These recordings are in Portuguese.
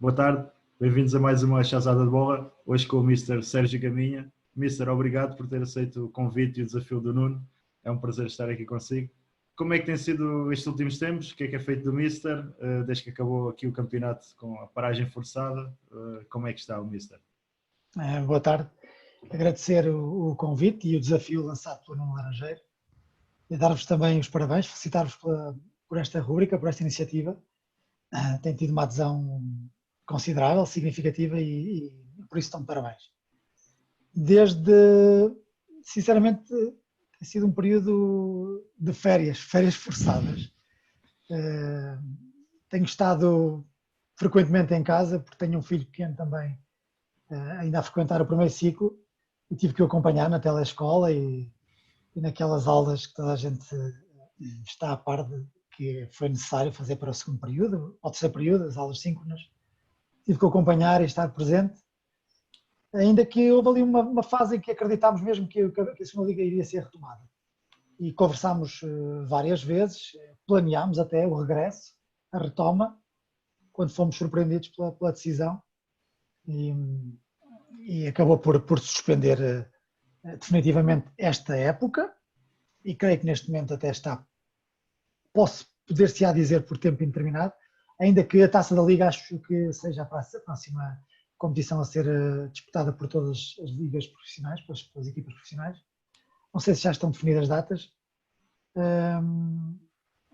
Boa tarde, bem-vindos a mais uma Chazada de Bola, hoje com o Mr. Sérgio Caminha. Mr. Obrigado por ter aceito o convite e o desafio do Nuno, é um prazer estar aqui consigo. Como é que tem sido estes últimos tempos? O que é feito do Mr. Desde que acabou aqui o campeonato com a paragem forçada? Como é que está o Mr.? Boa tarde, agradecer o convite e o desafio lançado pelo Nuno Laranjeiro e dar-vos também os parabéns, felicitar-vos por esta rúbrica, por esta iniciativa. Tem tido uma adesão considerável, significativa e por isso estão parabéns. Sinceramente, tem sido um período de férias forçadas. Tenho estado frequentemente em casa, porque tenho um filho pequeno também, ainda a frequentar o primeiro ciclo, e tive que o acompanhar na telescola e naquelas aulas que toda a gente está a par de que foi necessário fazer para o segundo período, ou terceiro período, as aulas síncronas. Tive que o acompanhar e estar presente, ainda que houve ali uma fase em que acreditámos mesmo que a segunda liga iria ser retomada. E conversámos várias vezes, planeámos até o regresso, a retoma, quando fomos surpreendidos pela decisão e acabou por suspender definitivamente esta época, e creio que neste momento até está, poder-se-á dizer por tempo indeterminado, ainda que a Taça da Liga acho que seja a próxima competição a ser disputada por todas as ligas profissionais, pelas equipas profissionais. Não sei se já estão definidas datas,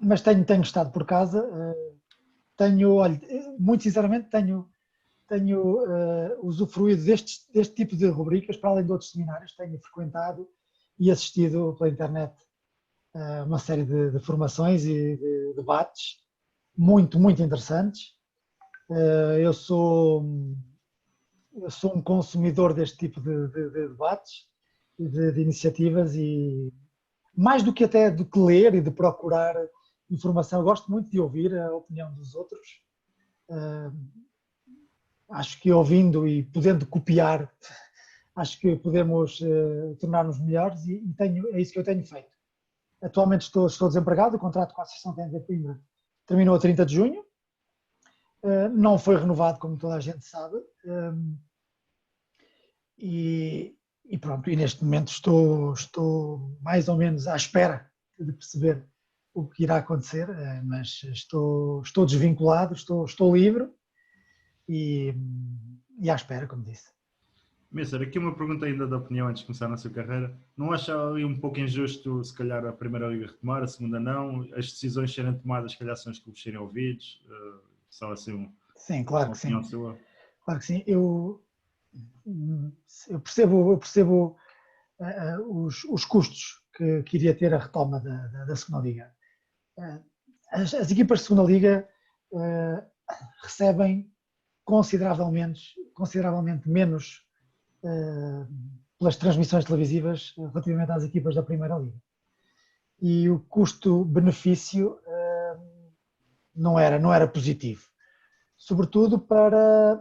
mas tenho estado por casa, muito sinceramente tenho usufruído deste tipo de rubricas, para além de outros seminários, tenho frequentado e assistido pela internet uma série de formações e de debates muito interessantes. Eu sou um consumidor deste tipo de debates e de iniciativas, e mais do que ler e de procurar informação, eu gosto muito de ouvir a opinião dos outros. Acho que ouvindo e podendo copiar, acho que podemos tornar-nos melhores, e é isso que eu tenho feito. Atualmente estou desempregado, o contrato com a Associação Técnica de Coimbra terminou a 30 de junho, não foi renovado, como toda a gente sabe, e pronto, e neste momento estou mais ou menos à espera de perceber o que irá acontecer, mas estou desvinculado, estou livre e à espera, como disse. Mister, aqui uma pergunta ainda da opinião antes de começar na sua carreira. Não acha ali um pouco injusto, se calhar, a primeira liga retomar, a segunda não? As decisões serem tomadas, se calhar, são os clubes serem ouvidos? Só assim sim, claro uma que opinião sim. sua? Claro que sim. Eu percebo os custos que iria ter a retoma da segunda liga. As equipas de segunda liga recebem consideravelmente menos pelas transmissões televisivas relativamente às equipas da primeira liga. E o custo-benefício não era positivo, sobretudo para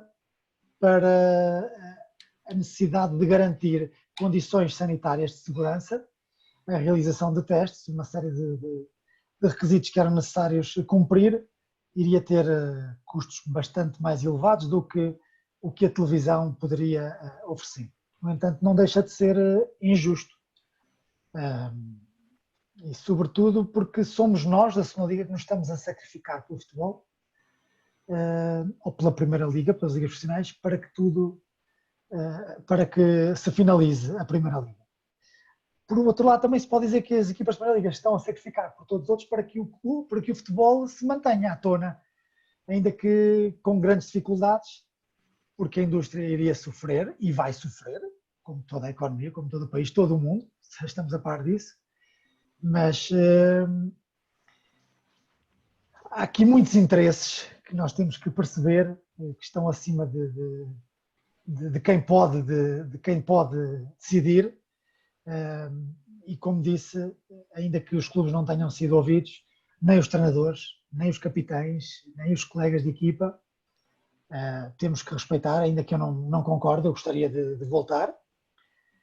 a necessidade de garantir condições sanitárias de segurança, a realização de testes, uma série de requisitos que eram necessários cumprir, iria ter custos bastante mais elevados do que o que a televisão poderia oferecer. No entanto, não deixa de ser injusto. E sobretudo porque somos nós da segunda liga que nos estamos a sacrificar pelo futebol, ou pela primeira liga, pelas ligas profissionais, para que se finalize a primeira liga. Por outro lado, também se pode dizer que as equipas da primeira liga estão a sacrificar por todos os outros para que o futebol se mantenha à tona, ainda que com grandes dificuldades, porque a indústria iria sofrer e vai sofrer, como toda a economia, como todo o país, todo o mundo, estamos a par disso, mas há aqui muitos interesses que nós temos que perceber, que estão acima de quem pode decidir, e como disse, ainda que os clubes não tenham sido ouvidos, nem os treinadores, nem os capitães, nem os colegas de equipa, temos que respeitar, ainda que eu não concordo, eu gostaria de voltar.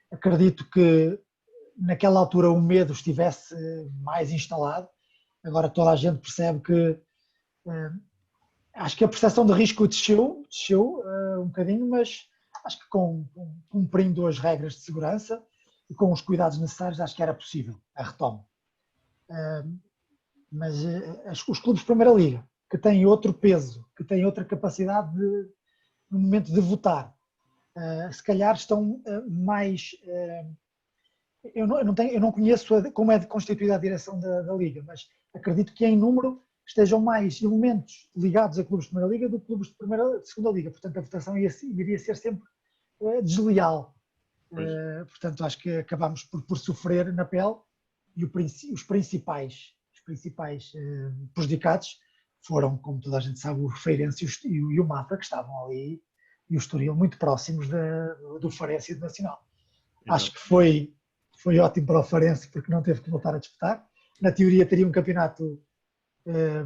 Acredito que naquela altura o medo estivesse mais instalado, agora toda a gente percebe que Acho que a percepção de risco desceu um bocadinho, mas acho que cumprindo as regras de segurança e com os cuidados necessários, acho que era possível a retoma. Mas os clubes de Primeira Liga, que têm outro peso, que têm outra capacidade no momento de votar, se calhar estão mais... Eu não conheço como é constituída a direção da Liga, mas acredito que em número estejam mais elementos ligados a clubes de Primeira Liga do que clubes de Segunda Liga. Portanto, a votação iria ser sempre desleal. Portanto, acho que acabámos por sofrer na pele e os principais prejudicados foram, como toda a gente sabe, o Feirense e o Mafra, que estavam ali, e o Estoril, muito próximos do Farense e do Nacional. Exato. Acho que foi ótimo para o Farense, porque não teve que voltar a disputar. Na teoria teria um campeonato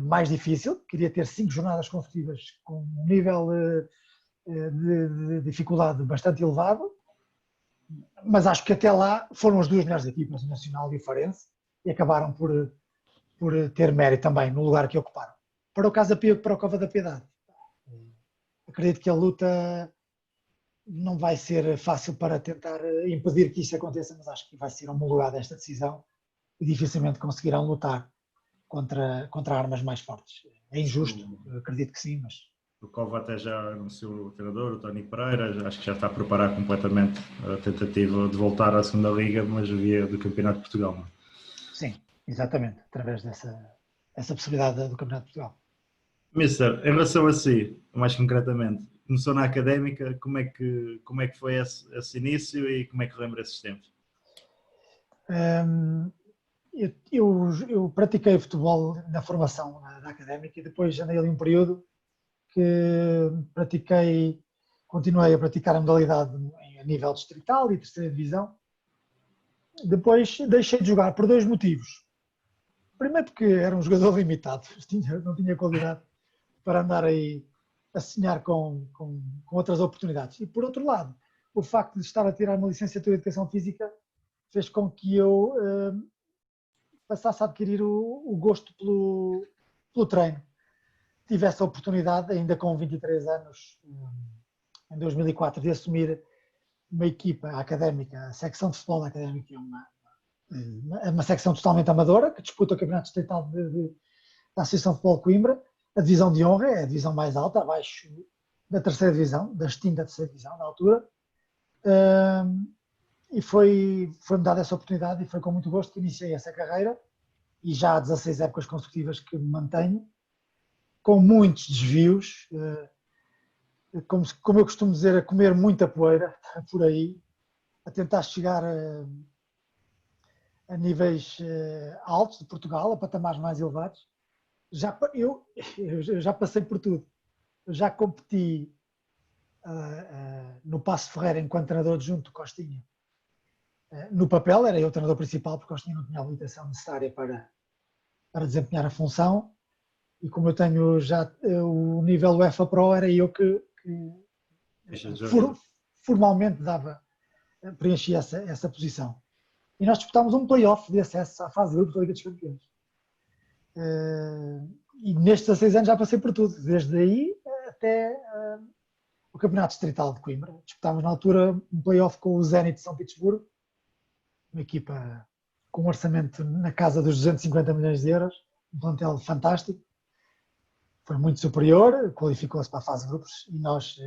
mais difícil, queria ter 5 jornadas consecutivas com um nível de dificuldade bastante elevado, mas acho que até lá foram as duas melhores equipas, o Nacional e o Farense, e acabaram por ter mérito também no lugar que ocuparam. Para o Casa Pia, para o Cova da Piedade, acredito que a luta não vai ser fácil para tentar impedir que isso aconteça, mas acho que vai ser homologada esta decisão e dificilmente conseguirão lutar contra armas mais fortes. É injusto, acredito que sim, mas... O Cova até já anunciou o treinador, o Tony Pereira, acho que já está a preparar completamente a tentativa de voltar à segunda Liga, mas via do Campeonato de Portugal. Não? Sim, exatamente, através dessa possibilidade do Campeonato de Portugal. Mister, em relação a si, mais concretamente, começou na Académica, como é que foi esse início e como é que lembra esses tempos? Eu pratiquei futebol na formação da Académica e depois andei ali um período que continuei a praticar a modalidade a nível distrital e terceira divisão. Depois deixei de jogar por 2 motivos. Primeiro porque era um jogador limitado, não tinha qualidade para andar aí a sonhar com outras oportunidades. E por outro lado, o facto de estar a tirar uma licenciatura de Educação Física fez com que eu passasse a adquirir o gosto pelo treino. Tive essa oportunidade, ainda com 23 anos, em 2004, de assumir uma equipa académica, a secção de futebol académica é uma secção totalmente amadora, que disputa o campeonato distrital da Associação de Futebol de Coimbra. A divisão de honra é a divisão mais alta, abaixo da terceira divisão, da extinta terceira divisão, na altura. E foi-me dada essa oportunidade e foi com muito gosto que iniciei essa carreira e já há 16 épocas consecutivas que me mantenho, com muitos desvios, como eu costumo dizer, a comer muita poeira por aí, a tentar chegar a níveis altos de Portugal, a patamares mais elevados. Eu já passei por tudo. Eu já competi no Paço Ferreira enquanto treinador adjunto do Costinha. No papel era eu o treinador principal, porque Costinha não tinha a habilitação necessária para desempenhar a função. E como eu tenho já o nível UEFA Pro, era eu que formalmente preenchia essa posição. E nós disputámos um play-off de acesso à fase de grupos da Liga dos Campeões. E nestes 16 anos já passei por tudo, desde aí até o Campeonato Distrital de Coimbra. Disputámos na altura um play-off com o Zenit de São Petersburgo, uma equipa com um orçamento na casa dos 250 milhões de euros, um plantel fantástico. Foi muito superior, qualificou-se para a fase de grupos e nós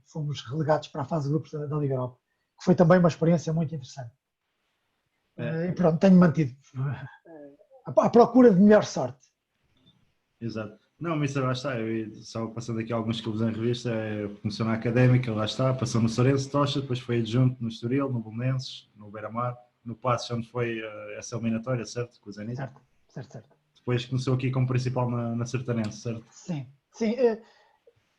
fomos relegados para a fase de grupos da Liga Europa, que foi também uma experiência muito interessante. E pronto, tenho mantido à procura de melhor sorte. Exato. Não, Mister, lá está, eu só passando aqui alguns clubes em revista, começou na Académica, lá está, passou no Sarense, Tocha, depois foi adjunto no Estoril, no Belenenses, no Beira-Mar, no Passos, onde foi essa eliminatória, certo? Com o Zenit. Certo. Depois começou aqui como principal na Sertanense, certo? Sim.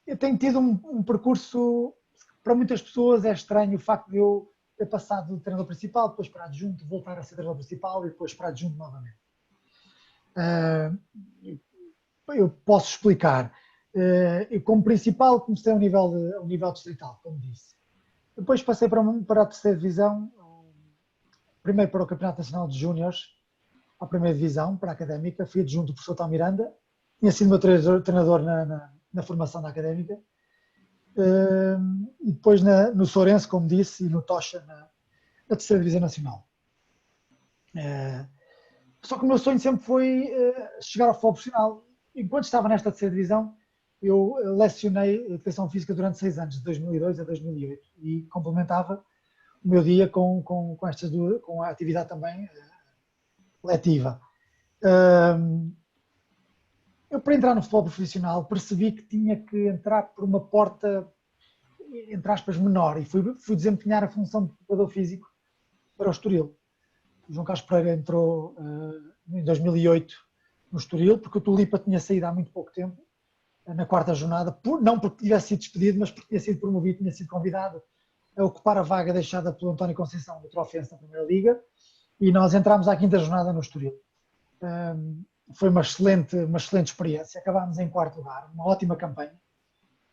Eu tenho tido um percurso, para muitas pessoas é estranho o facto de eu ter passado do treinador principal, depois para adjunto, voltar a ser treinador principal e depois para adjunto novamente. Eu posso explicar. Eu, como principal, comecei ao nível distrital, como disse. Depois passei para a terceira divisão, primeiro para o Campeonato Nacional de Júniores, à primeira divisão, para a Académica. Fui adjunto do professor Tal Miranda. Tinha sido meu treinador na formação da académica. E depois no Sourense, como disse, e no Tocha, na terceira divisão nacional. Só que o meu sonho sempre foi chegar ao futebol profissional. Enquanto estava nesta terceira divisão, eu lecionei Educação Física durante 6 anos, de 2002 a 2008, e complementava o meu dia com estas duas, com a atividade também letiva. Eu, para entrar no futebol profissional, percebi que tinha que entrar por uma porta, entre aspas, menor, e fui desempenhar a função de preparador físico para o Estoril. O João Carlos Pereira entrou em 2008 no Estoril, porque o Tulipa tinha saído há muito pouco tempo, na quarta jornada, não porque tivesse sido despedido, mas porque tinha sido promovido, tinha sido convidado a ocupar a vaga deixada pelo António Conceição do Trofense na Primeira Liga, e nós entramos à quinta jornada no Estoril. Foi uma excelente experiência, acabámos em quarto lugar, uma ótima campanha,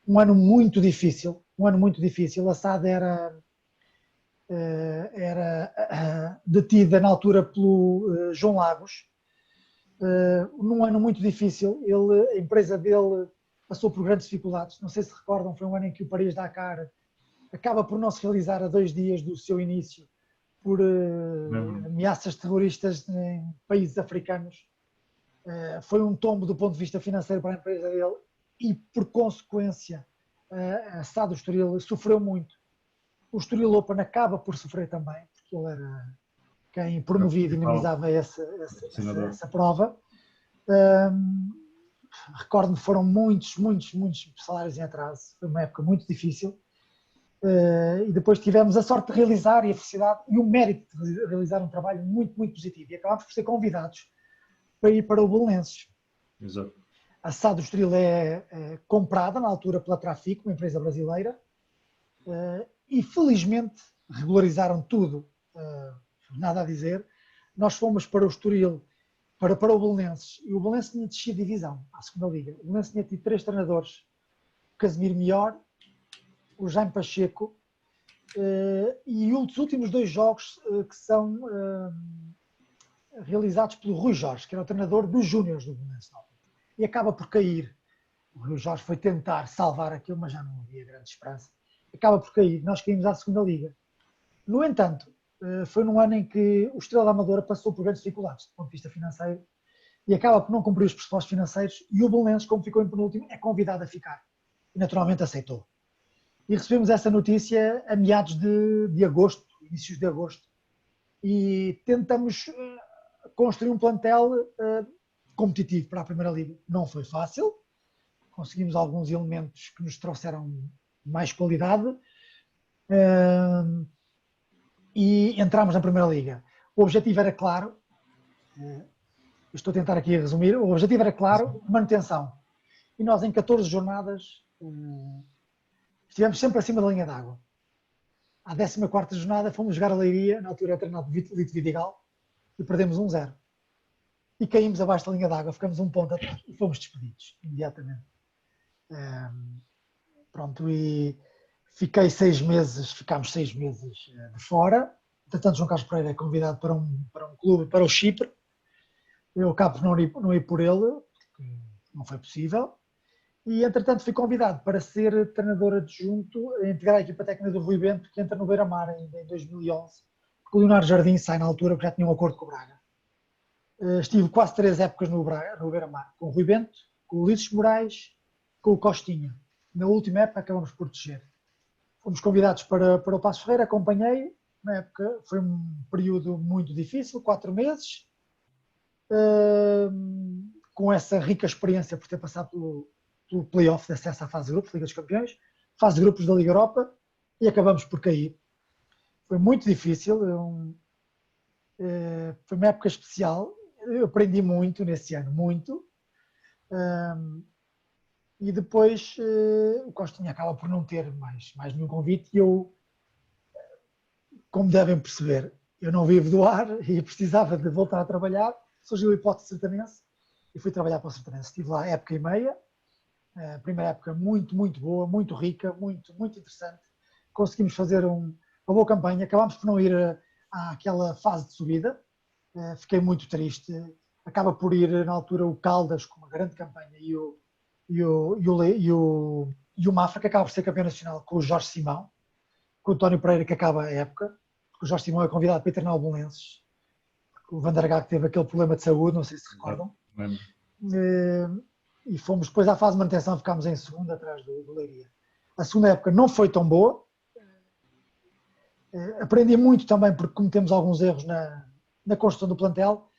um ano muito difícil, a SAD era detida na altura pelo João Lagos, num ano muito difícil, a empresa dele passou por grandes dificuldades, não sei se recordam, foi um ano em que o Paris-Dakar acaba por não se realizar a 2 dias do seu início por ameaças terroristas em países africanos. Foi um tombo do ponto de vista financeiro para a empresa dele e, por consequência, a SAD do Estoril sofreu muito. O Estoril Open acaba por sofrer também, porque ele era quem promovia e dinamizava essa prova. Recordo-me, foram muitos salários em atraso, foi uma época muito difícil. E depois tivemos a sorte de realizar e a felicidade e o mérito de realizar um trabalho muito positivo. E acabámos por ser convidados para ir para o Belenenses. Exato. A SAD do Estoril é comprada na altura pela Trafico, uma empresa brasileira, e felizmente regularizaram tudo, nada a dizer. Nós fomos para o Estoril, para o Belenenses, e o Belenenses tinha descido divisão à segunda liga. O Belenenses tinha tido 3 treinadores: o Casimiro Mior, o Jaime Pacheco, e os últimos 2 jogos que são realizados pelo Rui Jorge, que era o treinador dos Júniores do Belenenses. E acaba por cair. O Rui Jorge foi tentar salvar aquilo, mas já não havia grande esperança. Acaba por cair. Nós caímos à segunda liga. No entanto, foi num ano em que o Estrela da Amadora passou por grandes dificuldades do ponto de vista financeiro e acaba por não cumprir os pressupostos financeiros, e o Belenenses, como ficou em penúltimo, é convidado a ficar. E naturalmente aceitou. E recebemos essa notícia a meados de agosto, inícios de agosto, e tentamos construir um plantel competitivo para a Primeira Liga. Não foi fácil, conseguimos alguns elementos que nos trouxeram mais qualidade e entramos na Primeira Liga. O objetivo era claro, estou a tentar aqui resumir, o objetivo era claro, manutenção. E nós em 14 jornadas estivemos sempre acima da linha d'água. À 14ª jornada fomos jogar a Leiria, na altura era treinado Lito Vidigal, e perdemos 1-0. E caímos abaixo da linha d'água, ficamos um ponto atrás e fomos despedidos imediatamente. Pronto, e ficámos 6 meses de fora. Entretanto, João Carlos Pereira é convidado para um clube, para o Chipre. Eu acabo por não ir por ele, porque não foi possível. E, entretanto, fui convidado para ser treinador adjunto, a integrar a equipa técnica do Rui Bento, que entra no Beira-Mar em 2011, porque o Leonardo Jardim sai na altura, porque já tinha um acordo com o Braga. Estive quase 3 épocas no Beira-Mar, com o Rui Bento, com o Ulisses Moraes, com o Costinha. Na última época acabamos por descer. Fomos convidados para o Paços Ferreira, acompanhei. Na época foi um período muito difícil, 4 meses, com essa rica experiência por ter passado pelo play-off de acesso à fase de grupos, Liga dos Campeões, fase de grupos da Liga Europa, e acabamos por cair. Foi muito difícil, foi uma época especial, eu aprendi muito nesse ano, muito, e depois o Costinha acaba por não ter mais nenhum convite, e eu, como devem perceber, eu não vivo do ar e precisava de voltar a trabalhar. Surgiu a hipótese de Sertanense e fui trabalhar para o Sertanense. Estive lá época e meia, a primeira época muito boa, muito rica, muito interessante. Conseguimos fazer uma boa campanha, acabámos por não ir àquela fase de subida, fiquei muito triste. Acaba por ir na altura o Caldas com uma grande campanha e o e o Mafra, que acaba por ser campeão nacional com o Jorge Simão, com o António Pereira, que acaba a época, porque o Jorge Simão é convidado para ir treinar o Belenenses. O Van der Gaag teve aquele problema de saúde, não sei se recordam. E fomos depois à fase de manutenção, ficámos em segunda atrás do Leiria. A segunda época não foi tão boa. Aprendi muito também porque cometemos alguns erros na construção do plantel.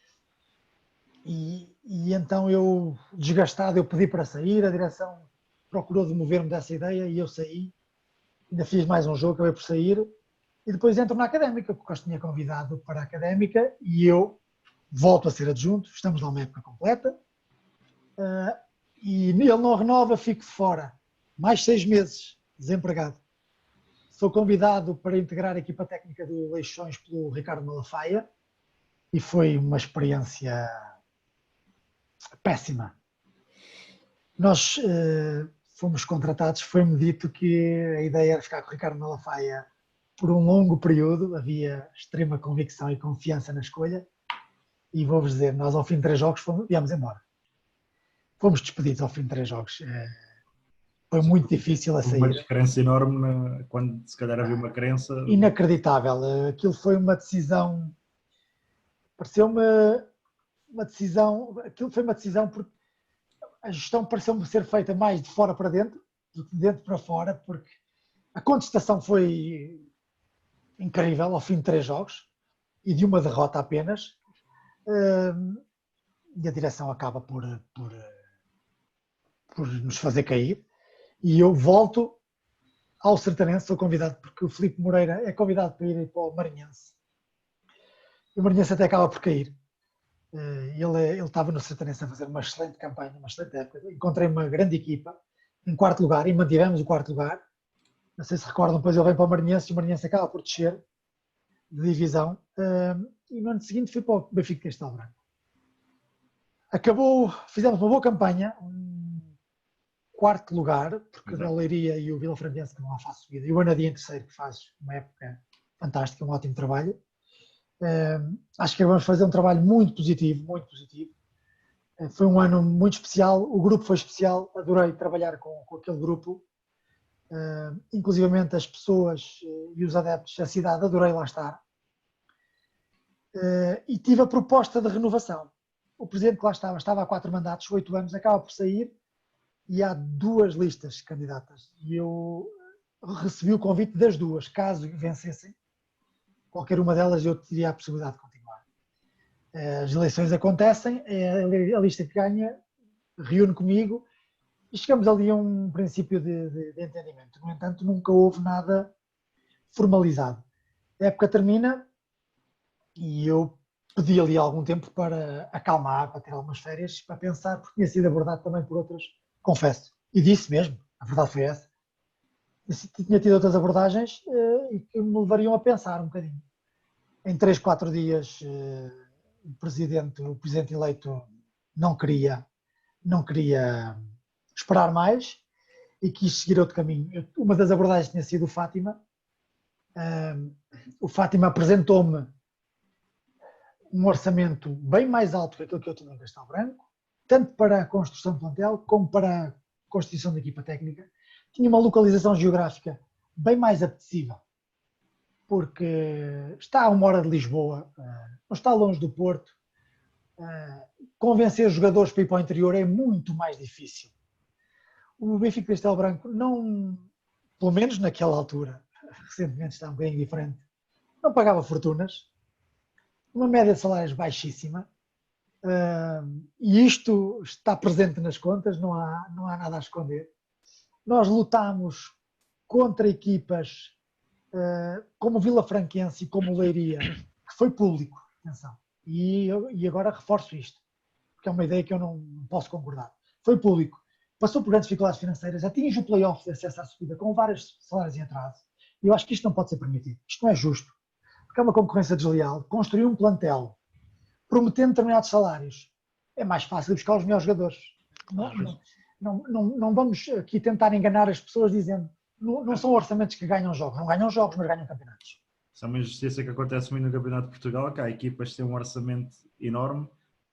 E então eu, desgastado, eu pedi para sair, a direção procurou demover-me dessa ideia e eu saí. Ainda fiz mais um jogo, acabei por sair. E depois entro na Académica, porque o Costa tinha convidado para a Académica e eu volto a ser adjunto, estamos lá uma época completa. E ele não renova, fico fora. Mais 6 meses, desempregado. Sou convidado para integrar a equipa técnica do Leixões pelo Ricardo Malafaia e foi uma experiência péssima. Nós fomos contratados, foi-me dito que a ideia era ficar com o Ricardo Malafaia por um longo período, havia extrema convicção e confiança na escolha e vou-vos dizer, nós ao fim de 3 jogos viemos embora. Fomos despedidos ao fim de 3 jogos. Foi muito difícil a sair. Uma diferença enorme quando se calhar havia uma crença. Inacreditável. Aquilo foi uma decisão. Pareceu-me uma decisão. Aquilo foi uma decisão porque a gestão pareceu-me ser feita mais de fora para dentro do que de dentro para fora, porque a contestação foi incrível ao fim de 3 jogos e de uma derrota apenas. E a direção acaba por nos fazer cair. E eu volto ao Sertanense, sou convidado porque o Filipe Moreira é convidado para ir para o Maranhense. E o Maranhense até acaba por cair. Ele estava no Sertanense a fazer uma excelente campanha, uma excelente época. Encontrei uma grande equipa em 4º lugar e mantivemos o 4º lugar. Não sei se recordam, depois ele vem para o Maranhense e o Maranhense acaba por descer de divisão. E no ano seguinte fui para o Benfica de Castelo Branco. Fizemos uma boa campanha, 4º lugar, porque a Leiria e o Vila Franquense que vão à fase subida, e o Anadia em 3º, que faz uma época fantástica, um ótimo trabalho. Acho que vamos fazer um trabalho muito positivo, muito positivo. Foi um ano muito especial, o grupo foi especial, adorei trabalhar com aquele grupo, inclusivamente as pessoas e os adeptos, a cidade, adorei lá estar. E tive a proposta de renovação. O presidente que lá estava há 4 mandatos, 8 anos, acaba por sair e há 2 listas candidatas. E eu recebi o convite das 2, caso vencessem. Qualquer uma delas eu teria a possibilidade de continuar. As eleições acontecem, a lista que ganha reúne comigo e chegamos ali a um princípio de entendimento. No entanto, nunca houve nada formalizado. A época termina e eu pedi ali algum tempo para acalmar, para ter algumas férias, para pensar, porque tinha sido abordado também por outras, confesso. E disse mesmo, a verdade foi essa. Tinha tido outras abordagens e que me levariam a pensar um bocadinho. Em 3, 4 dias, o presidente eleito não queria esperar mais e quis seguir outro caminho. Uma das abordagens tinha sido o Fátima. O Fátima apresentou-me um orçamento bem mais alto que aquilo que eu tinha em Castelo Branco, tanto para a construção de plantel como para a constituição da equipa técnica. Tinha uma localização geográfica bem mais apetecível, porque está a 1 hora de Lisboa, não está longe do Porto. Convencer os jogadores para ir para o interior é muito mais difícil. O Benfica de Castelo Branco não, pelo menos naquela altura, recentemente está um bocadinho diferente, não pagava fortunas, uma média de salários baixíssima, e isto está presente nas contas, não há nada a esconder. Nós lutámos contra equipas como o Vila Franquense e como o Leiria, que foi público, atenção, e agora reforço isto, porque é uma ideia que eu não posso concordar. Foi público, passou por grandes dificuldades financeiras, atinge o play-off de acesso à subida com vários salários em atraso, e eu acho que isto não pode ser permitido, isto não é justo, porque é uma concorrência desleal. Construir um plantel prometendo determinados salários é mais fácil buscar os melhores jogadores. Não vamos aqui tentar enganar as pessoas dizendo não são orçamentos que ganham jogos, não ganham jogos, mas ganham campeonatos. Isso é uma injustiça que acontece muito no Campeonato de Portugal, que há equipas que têm um orçamento enorme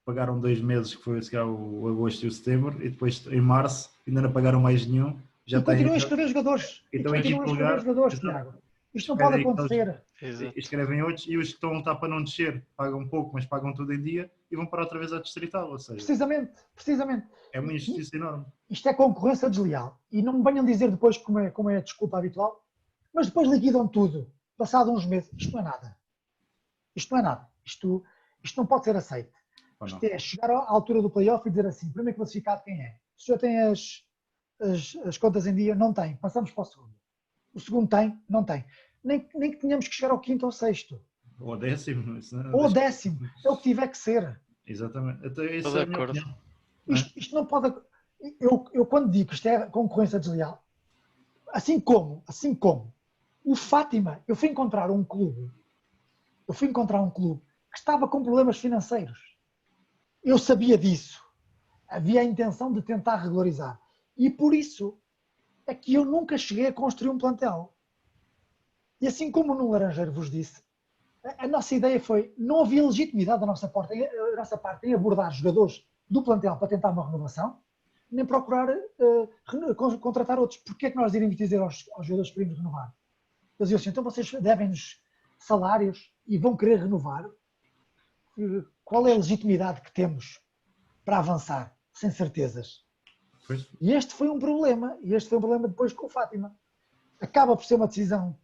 pagaram 2 meses, que foi se calhar, o agosto e o setembro, e depois em março ainda não pagaram mais nenhum. Já E tem, continuam a escrever jogadores. então a equipe lugar, Tiago. Isto não pode esperem que acontecer. eles escrevem outros, e os que estão a lutar para não descer pagam um pouco, mas pagam tudo em dia e vão para outra vez à distrital, ou seja, Precisamente. é uma injustiça enorme. Isto é concorrência desleal. E não me venham dizer depois como é a desculpa habitual, mas depois liquidam tudo. Passado uns meses. Isto não é nada. Isto não pode ser aceito. Isto é chegar à altura do playoff e dizer assim, primeiro classificado quem é? Se já tem as contas em dia, não tem. Passamos para o segundo. O segundo tem, não tem. Nem que tenhamos que chegar ao quinto ou sexto. Ou décimo. Ou décimo. É o que tiver que ser. Exatamente. Então, isso é a minha opinião. Isto não pode... Eu quando digo que isto é concorrência desleal, assim como o Fátima, eu fui encontrar um clube que estava com problemas financeiros. Eu sabia disso. Havia a intenção de tentar regularizar. E por isso é que eu nunca cheguei a construir um plantel. E assim como no Laranjeiro vos disse, a nossa ideia foi, não havia legitimidade da nossa parte em abordar jogadores do plantel para tentar uma renovação, nem procurar contratar outros. Porquê é que nós iríamos dizer aos jogadores que queríamos renovar? Eles diziam assim, então vocês devem-nos salários e vão querer renovar? Qual é a legitimidade que temos para avançar, sem certezas? Pois. E este foi um problema depois com o Fátima. Acaba por ser uma decisão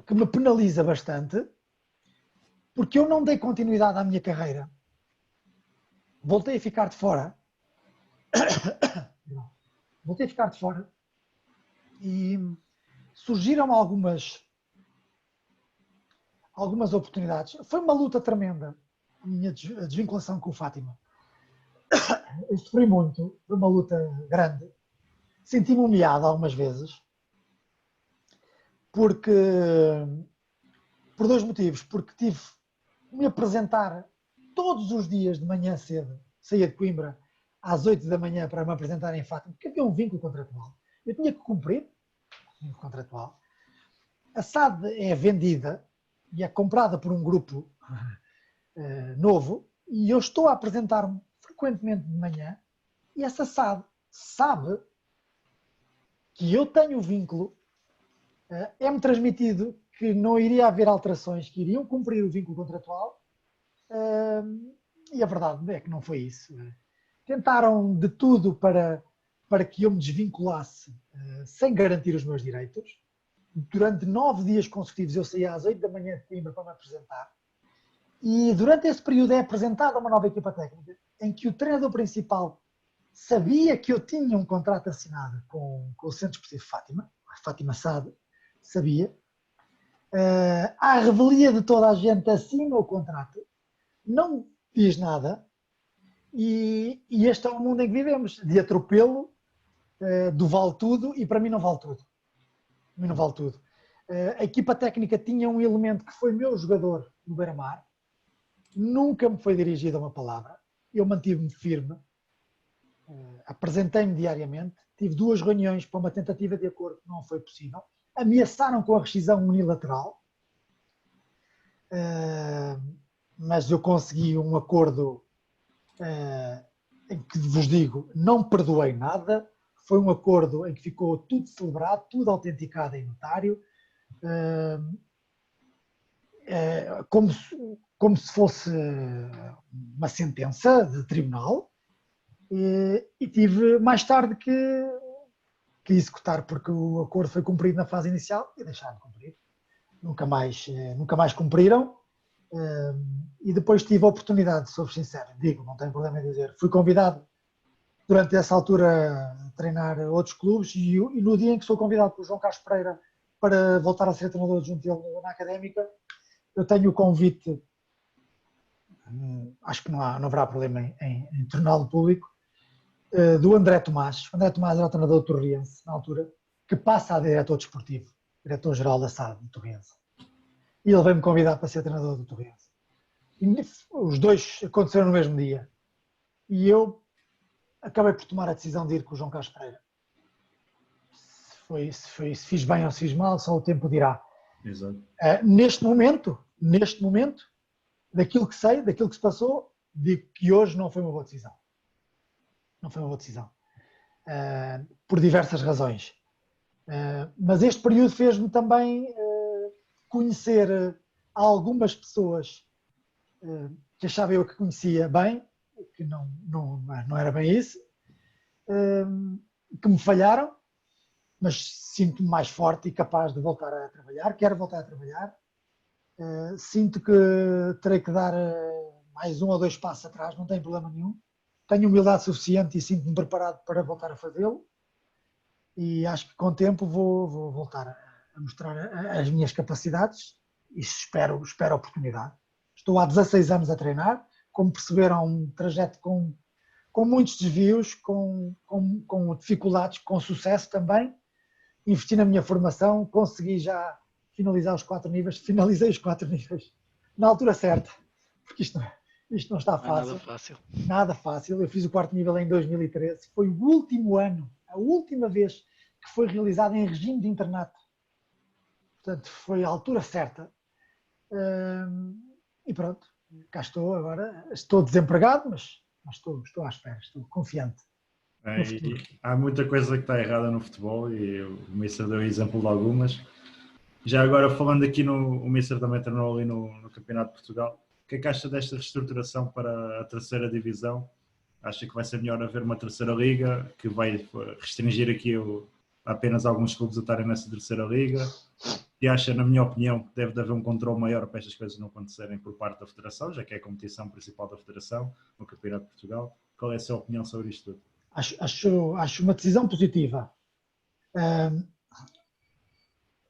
que me penaliza bastante, porque eu não dei continuidade à minha carreira. Voltei a ficar de fora. E surgiram algumas oportunidades. Foi uma luta tremenda, a minha desvinculação com o Fátima. Eu sofri muito, foi uma luta grande. Senti-me humilhado algumas vezes, por 2 motivos. Porque tive que me apresentar todos os dias de manhã cedo, saía de Coimbra às 8 da manhã para me apresentar em Fátima, porque havia um vínculo contratual. Eu tinha que cumprir o vínculo contratual. A SAD é vendida e é comprada por um grupo novo, e eu estou a apresentar-me frequentemente de manhã, e essa SAD sabe que eu tenho o vínculo, é-me transmitido que não iria haver alterações, que iriam cumprir o vínculo contratual, e a verdade é que não foi isso. Tentaram de tudo para que eu me desvinculasse sem garantir os meus direitos. Durante 9 dias consecutivos eu saía às 8 da manhã de Coimbra para me apresentar, e durante esse período é apresentada uma nova equipa técnica em que o treinador principal sabia que eu tinha um contrato assinado com o Centro Esportivo Fátima, a Fátima SAD, sabia. À revelia de toda a gente, assina o contrato, não diz nada, e este é o mundo em que vivemos, de atropelo, do vale tudo, e para mim não vale tudo. Para mim não vale tudo. A equipa técnica tinha um elemento que foi meu jogador no Beira-Mar, nunca me foi dirigida uma palavra, eu mantive-me firme, apresentei-me diariamente, tive 2 reuniões para uma tentativa de acordo que não foi possível, ameaçaram com a rescisão unilateral, mas eu consegui um acordo em que vos digo, não perdoei nada, foi um acordo em que ficou tudo celebrado, tudo autenticado em notário, como se fosse uma sentença de tribunal, e tive mais tarde que executar, porque o acordo foi cumprido na fase inicial e deixaram de cumprir. Nunca mais cumpriram, e depois tive a oportunidade, sou sincero, digo, não tenho problema em dizer, fui convidado durante essa altura a treinar outros clubes, e no dia em que sou convidado por João Carlos Pereira para voltar a ser treinador junto dele na Académica, eu tenho o convite, acho que não haverá problema em torná-lo público, do André Tomás. O André Tomás era o treinador do Torriense, na altura, que passa a diretor desportivo, diretor-geral da SAD do Torriense. E ele veio-me convidar para ser treinador do Torriense. E os 2 aconteceram no mesmo dia. E eu acabei por tomar a decisão de ir com o João Carlos Pereira. Se fiz bem ou se fiz mal, só o tempo dirá. Exato. Neste momento, daquilo que sei, daquilo que se passou, digo que hoje não foi uma boa decisão. Não foi uma boa decisão. Por diversas razões. Mas este período fez-me também conhecer algumas pessoas que achava eu que conhecia bem, que não era bem isso, que me falharam, mas sinto-me mais forte e capaz de voltar a trabalhar, quero voltar a trabalhar. Sinto que terei que dar mais 1 ou 2 passos atrás, não tem problema nenhum. Tenho humildade suficiente e sinto-me preparado para voltar a fazê-lo. E acho que com o tempo vou voltar a mostrar as minhas capacidades e espero a oportunidade. Estou há 16 anos a treinar, como perceberam, um trajeto com muitos desvios, com dificuldades, com sucesso também. Investi na minha formação, consegui já finalizar os 4 níveis, finalizei os 4 níveis na altura certa, porque isto não está fácil. Nada fácil. Nada fácil. Eu fiz o 4º nível em 2013, foi o último ano, a última vez que foi realizado em regime de internato. Portanto, foi a altura certa. E pronto, cá estou agora. Estou desempregado, mas estou à espera, estou confiante. Há muita coisa que está errada no futebol e o Mister deu exemplo de algumas. Já agora, falando aqui, o Mister também treinou ali no Campeonato de Portugal. O que é que acha desta reestruturação para a terceira divisão? Acha que vai ser melhor haver uma terceira liga, que vai restringir aqui apenas alguns clubes a estarem nessa terceira liga? E acha, na minha opinião, que deve haver um controle maior para estas coisas não acontecerem por parte da Federação, já que é a competição principal da Federação, no Campeonato de Portugal? Qual é a sua opinião sobre isto tudo? Acho uma decisão positiva.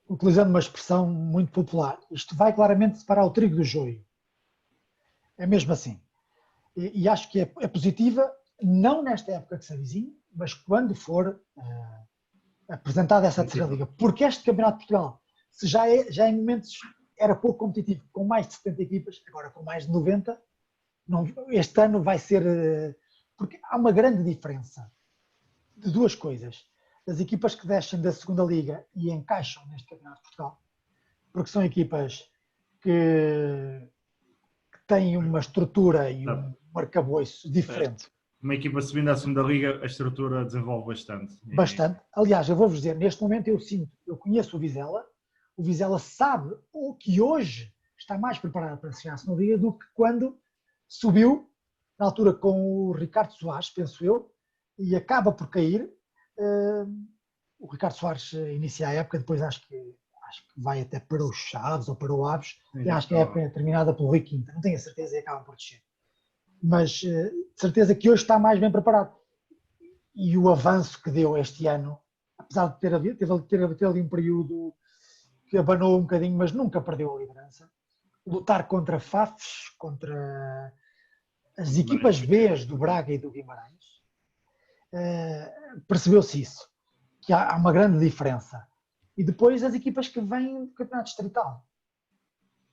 Utilizando uma expressão muito popular, isto vai claramente separar o trigo do joio. É mesmo assim. E acho que é positiva, não nesta época que se avizinha, mas quando for apresentada essa terceira liga. Porque este Campeonato de Portugal, se já em momentos era pouco competitivo, com mais de 70 equipas, agora com mais de 90, este ano vai ser... Porque há uma grande diferença de 2 coisas. Das equipas que descem da segunda liga e encaixam neste Campeonato de Portugal, porque são equipas que têm uma estrutura e um arcabouço diferente. Uma equipa subindo à segunda liga, a estrutura desenvolve bastante. Bastante. Aliás, eu vou-vos dizer, neste momento eu conheço o Vizela sabe que hoje está mais preparado para chegar à segunda liga do que quando subiu, na altura com o Ricardo Soares, penso eu, e acaba por cair. O Ricardo Soares inicia a época, depois acho que vai até para os Chaves ou para o Aves, e acho que a época é terminada pelo Rui Quinta, não tenho a certeza e acabam por descer. Mas de certeza que hoje está mais bem preparado. E o avanço que deu este ano, apesar de ter ali um período que abanou um bocadinho, mas nunca perdeu a liderança, lutar contra Fafes, contra as equipas B do Braga e do Guimarães, percebeu-se isso, que há uma grande diferença. E depois as equipas que vêm do Campeonato Distrital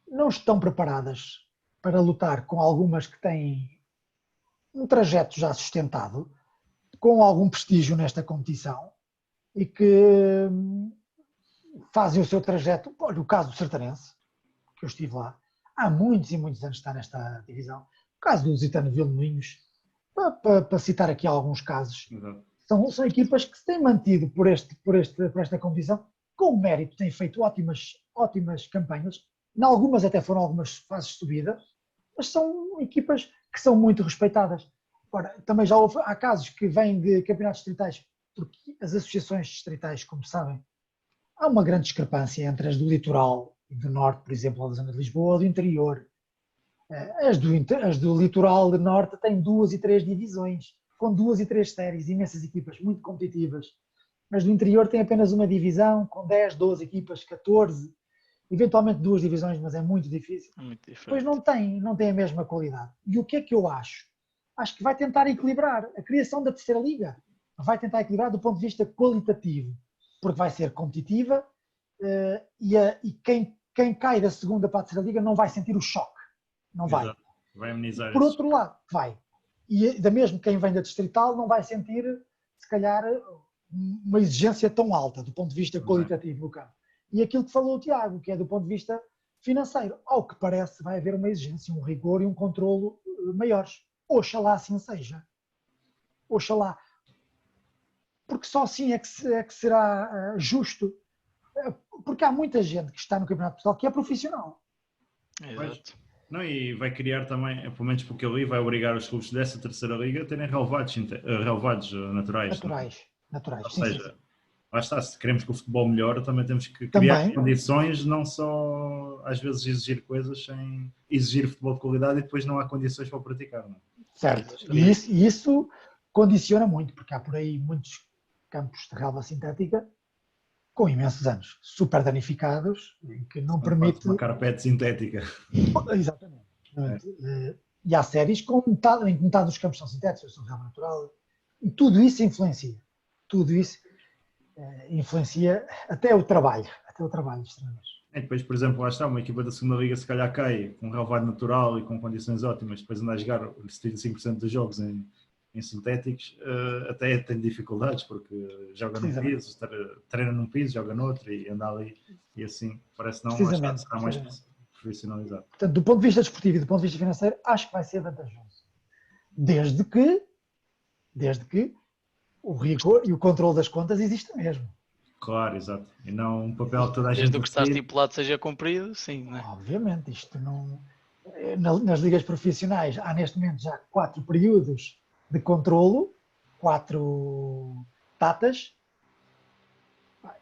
não estão preparadas para lutar com algumas que têm um trajeto já sustentado, com algum prestígio nesta competição e que fazem o seu trajeto. Olha, o caso do Sertanense, que eu estive lá, há muitos e muitos anos está nesta divisão. O caso do Lusitano Vilmoinhos, para citar aqui alguns casos, são equipas que se têm mantido por esta competição, com mérito, têm feito ótimas campanhas, em algumas até foram algumas fases de subida, mas são equipas que são muito respeitadas. Ora, também há casos que vêm de campeonatos distritais, porque as associações distritais, como sabem, há uma grande discrepância entre as do litoral e do norte, por exemplo, ou da zona de Lisboa, ou do interior. As do litoral de norte têm 2 e 3 divisões, com 2 e 3 séries, imensas equipas, muito competitivas. As do interior têm apenas uma divisão, com 10, 12 equipas, 14, eventualmente 2 divisões, mas é muito difícil. Depois não tem a mesma qualidade. E o que é que eu acho? Acho que vai tentar equilibrar a criação da terceira liga. Vai tentar equilibrar do ponto de vista qualitativo, porque vai ser competitiva e quem cai da segunda para a terceira liga não vai sentir o choque. Não vai. Exato. Vai amenizar Por outro lado, vai. E da mesmo quem vem da distrital não vai sentir, se calhar, uma exigência tão alta do ponto de vista qualitativo no campo. E aquilo que falou o Tiago, que é do ponto de vista financeiro. Ao que parece, vai haver uma exigência, um rigor e um controlo maiores. Oxalá assim seja. Oxalá. Porque só assim é que será justo. Porque há muita gente que está no Campeonato de Portugal que é profissional. Exato. Não, e vai criar também, pelo menos porque ali vai obrigar os clubes dessa terceira liga a terem relevados naturais. Naturais. Ou Sim, seja, sim. lá está, se queremos que o futebol melhore, também temos que criar Também. condições, não só às vezes exigir coisas sem exigir futebol de qualidade e depois não há condições para o praticar. Não é? Certo. E isso condiciona muito, porque há por aí muitos campos de relva sintética com imensos anos, super danificados, em que não permite... Uma carpete sintética. Exatamente. E há séries em que metade dos campos são sintéticos, são relva natural, e tudo isso influencia. Tudo isso influencia até o trabalho dos treinadores. E depois, por exemplo, lá está, uma equipa da segunda liga se calhar cai com um relvado natural e com condições ótimas, depois anda a jogar 75% dos jogos em sintéticos, até tem dificuldades, porque joga num piso, treina num piso, joga noutro e anda ali, e assim parece não está mais profissionalizado. Portanto, do ponto de vista desportivo e do ponto de vista financeiro, acho que vai ser vantajoso. Desde que o rigor e o controle das contas existe mesmo. Claro, exato. E não um papel que toda a gente... Desde o que está estipulado seja cumprido, sim. Não é? Obviamente, isto não... Nas ligas profissionais há neste momento já 4 períodos de controlo, 4 datas.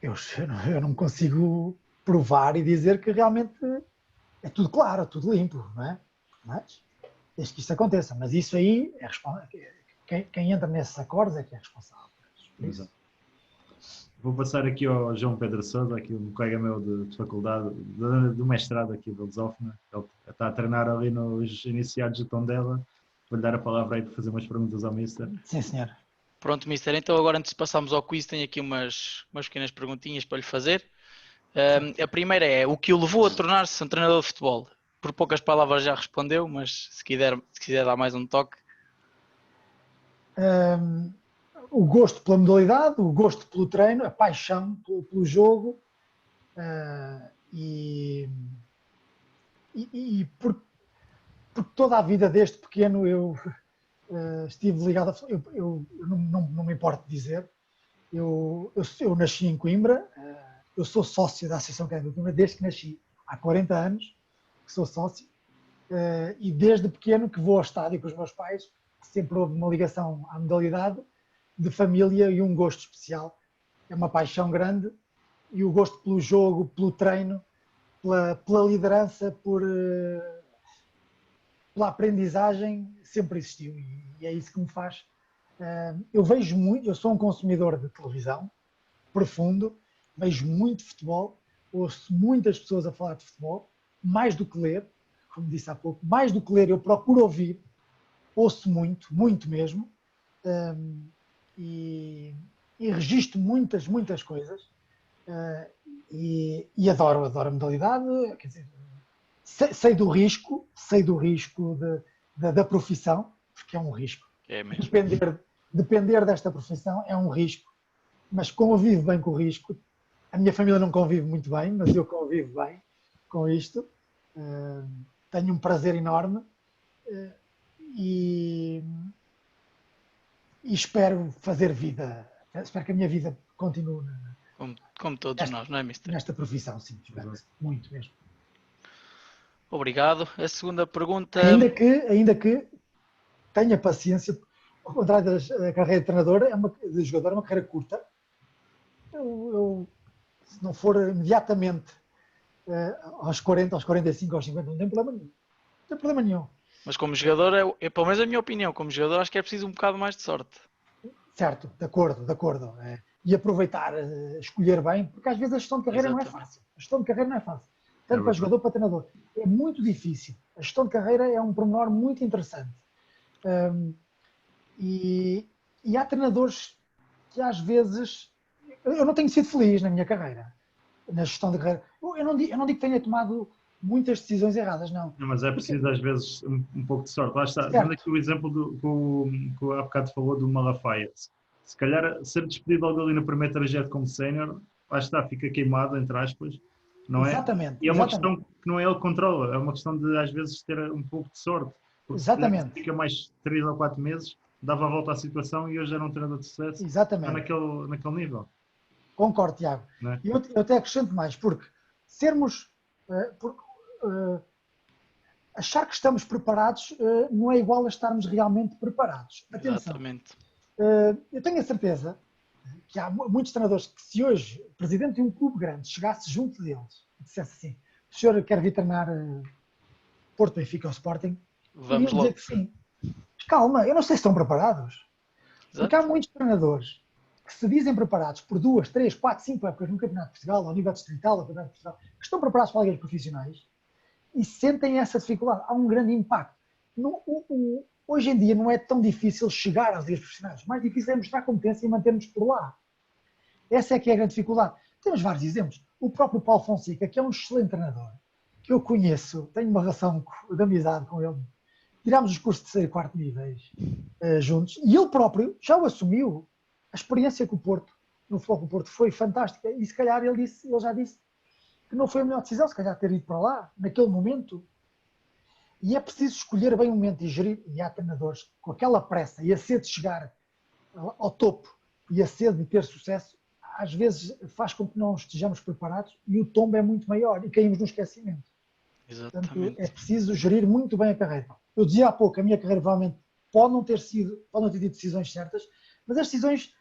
Eu não consigo provar e dizer que realmente é tudo claro, tudo limpo, não é? Mas, desde que isso aconteça. Mas isso aí, quem entra nesses acordos é que é responsável. Exato. Vou passar aqui ao João Pedro Sousa, aqui um colega meu de faculdade, do mestrado aqui da Lusófona. Ele está a treinar ali nos iniciados de Tondela. Vou-lhe dar a palavra aí para fazer umas perguntas ao Mister. Sim, senhor. Pronto, Mister. Então agora antes de passarmos ao quiz, tenho aqui umas pequenas perguntinhas para lhe fazer. A primeira é, o que o levou a tornar-se um treinador de futebol? Por poucas palavras já respondeu, mas se quiser dar mais um toque. O gosto pela modalidade, o gosto pelo treino, a paixão pelo jogo e porque toda a vida desde pequeno eu estive ligado eu não me importo dizer, eu nasci em Coimbra, eu sou sócio da Associação Académica de Coimbra desde que nasci, há 40 anos que sou sócio e desde pequeno que vou ao estádio com os meus pais, sempre houve uma ligação à modalidade de família e um gosto especial. É uma paixão grande e o gosto pelo jogo, pelo treino, pela liderança, pela aprendizagem sempre existiu e é isso que me faz. Eu vejo muito, eu sou um consumidor de televisão profundo, vejo muito futebol, ouço muitas pessoas a falar de futebol, mais do que ler, como disse há pouco, mais do que ler eu procuro ouvir, ouço muito, muito mesmo. E registro muitas coisas e adoro a modalidade, quer dizer, sei do risco da profissão, porque é um risco. É mesmo. Depender desta profissão é um risco, mas convivo bem com o risco. A minha família não convive muito bem, mas eu convivo bem com isto. Tenho um prazer enorme e espero fazer vida, espero que a minha vida continue como todos nós, não é, Mister? Nesta profissão, sim, muito mesmo. Obrigado. A segunda pergunta... Ainda que tenha paciência, ao contrário da carreira de treinador, de jogador, é uma carreira curta. Eu, se não for imediatamente aos 40, aos 45, aos 50, não tem problema nenhum. Mas como jogador, pelo menos a minha opinião, como jogador acho que é preciso um bocado mais de sorte. Certo, de acordo. E aproveitar, escolher bem, porque às vezes a gestão de carreira não é fácil. A gestão de carreira não é fácil. Tanto para jogador, para treinador. É muito difícil. A gestão de carreira é um pormenor muito interessante. E há treinadores que às vezes... Eu não tenho sido feliz na minha carreira, na gestão de carreira. Eu não digo que tenha tomado muitas decisões erradas, não. Mas é preciso às vezes um pouco de sorte. Lá está, dando aqui o exemplo que há bocado falou do Malafaia. Se calhar ser despedido logo ali no primeiro trajeto como sénior, lá está, fica queimado, entre aspas, não é? Exatamente. E é uma questão que não é ele que controla, é uma questão de às vezes ter um pouco de sorte. porque se calhar Exatamente. fica mais 3 ou 4 meses, dava a volta à situação e hoje era um treinador de sucesso. Exatamente. Está naquele nível. Concordo, Tiago. Não é? E eu até acrescento mais, porque sermos. Achar que estamos preparados não é igual a estarmos realmente preparados. Atenção. Exatamente. Eu tenho a certeza que há muitos treinadores que, se hoje o presidente de um clube grande chegasse junto deles e dissesse assim: o senhor quer vir treinar Porto, Benfica ou Sporting? Vamos Iriam dizer logo. que sim. Mas calma, eu não sei se estão preparados. Porque há Exato. muitos treinadores que se dizem preparados por 2, 3, 4, 5 épocas no Campeonato de Portugal, ao nível distrital, ao Campeonato de Portugal, que estão preparados para ligas profissionais e sentem essa dificuldade. Há um grande impacto. Hoje em dia não é tão difícil chegar às ligas profissionais. O mais difícil é mostrar competência e manter-nos por lá. Essa é que é a grande dificuldade. Temos vários exemplos. O próprio Paulo Fonseca, que é um excelente treinador, que eu conheço, tenho uma relação de amizade com ele. Tirámos os cursos de terceiro e quarto níveis juntos, e ele próprio já o assumiu. A experiência com o Porto, no Futebol com o Porto, foi fantástica, e se calhar ele já disse que não foi a melhor decisão, se calhar ter ido para lá, naquele momento. E é preciso escolher bem o momento e gerir, e há treinadores com aquela pressa e a sede de chegar ao topo e a sede de ter sucesso, às vezes faz com que não estejamos preparados e o tombo é muito maior e caímos no esquecimento. Portanto, Exatamente. é preciso gerir muito bem a carreira. Eu dizia há pouco, a minha carreira provavelmente pode não ter tido decisões certas, mas as decisões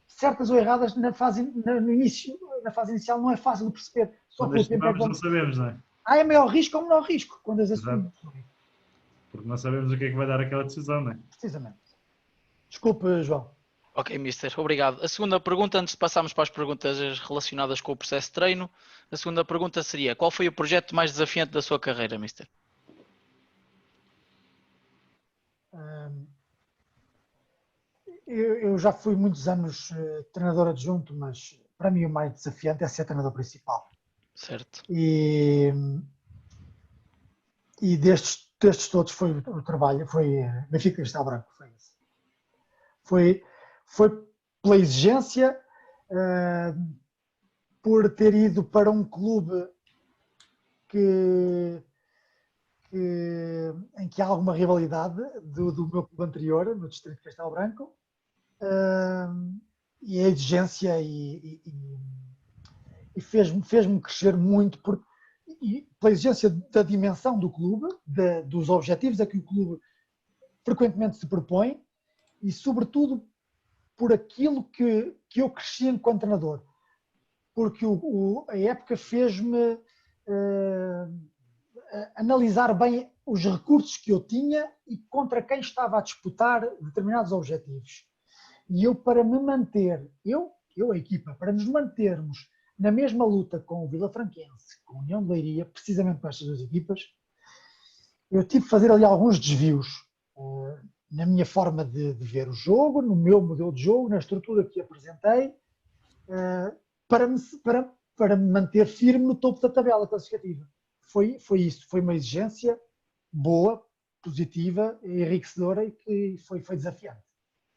certas ou erradas no início, na fase inicial, não é fácil de perceber. Só Quando pelo tempo é que não sabemos, não é? é maior risco ou menor risco quando as assumimos. Porque não sabemos o que é que vai dar aquela decisão, não é? Precisamente. Desculpe, João. Ok, Mister, obrigado. A segunda pergunta, antes de passarmos para as perguntas relacionadas com o processo de treino, a segunda pergunta seria: qual foi o projeto mais desafiante da sua carreira, Mister? Eu já fui muitos anos treinador adjunto, mas para mim o mais desafiante é ser treinador principal. Certo. E destes todos foi o trabalho, foi Benfica Cristal Branco, foi isso. Foi pela exigência, por ter ido para um clube em que há alguma rivalidade do meu clube anterior, no Distrito de Castelo Branco, e a exigência e fez-me crescer muito pela exigência da dimensão do clube, dos objetivos a que o clube frequentemente se propõe e, sobretudo, por aquilo que eu cresci enquanto treinador. Porque a época fez-me analisar bem os recursos que eu tinha e contra quem estava a disputar determinados objetivos. E eu, para me manter, a equipa, para nos mantermos na mesma luta com o Vila Franquense, com a União de Leiria, precisamente com estas duas equipas, eu tive de fazer ali alguns desvios na minha forma de ver o jogo, no meu modelo de jogo, na estrutura que apresentei, para me manter firme no topo da tabela classificativa. Foi isso, foi uma exigência boa, positiva, enriquecedora e que foi desafiante.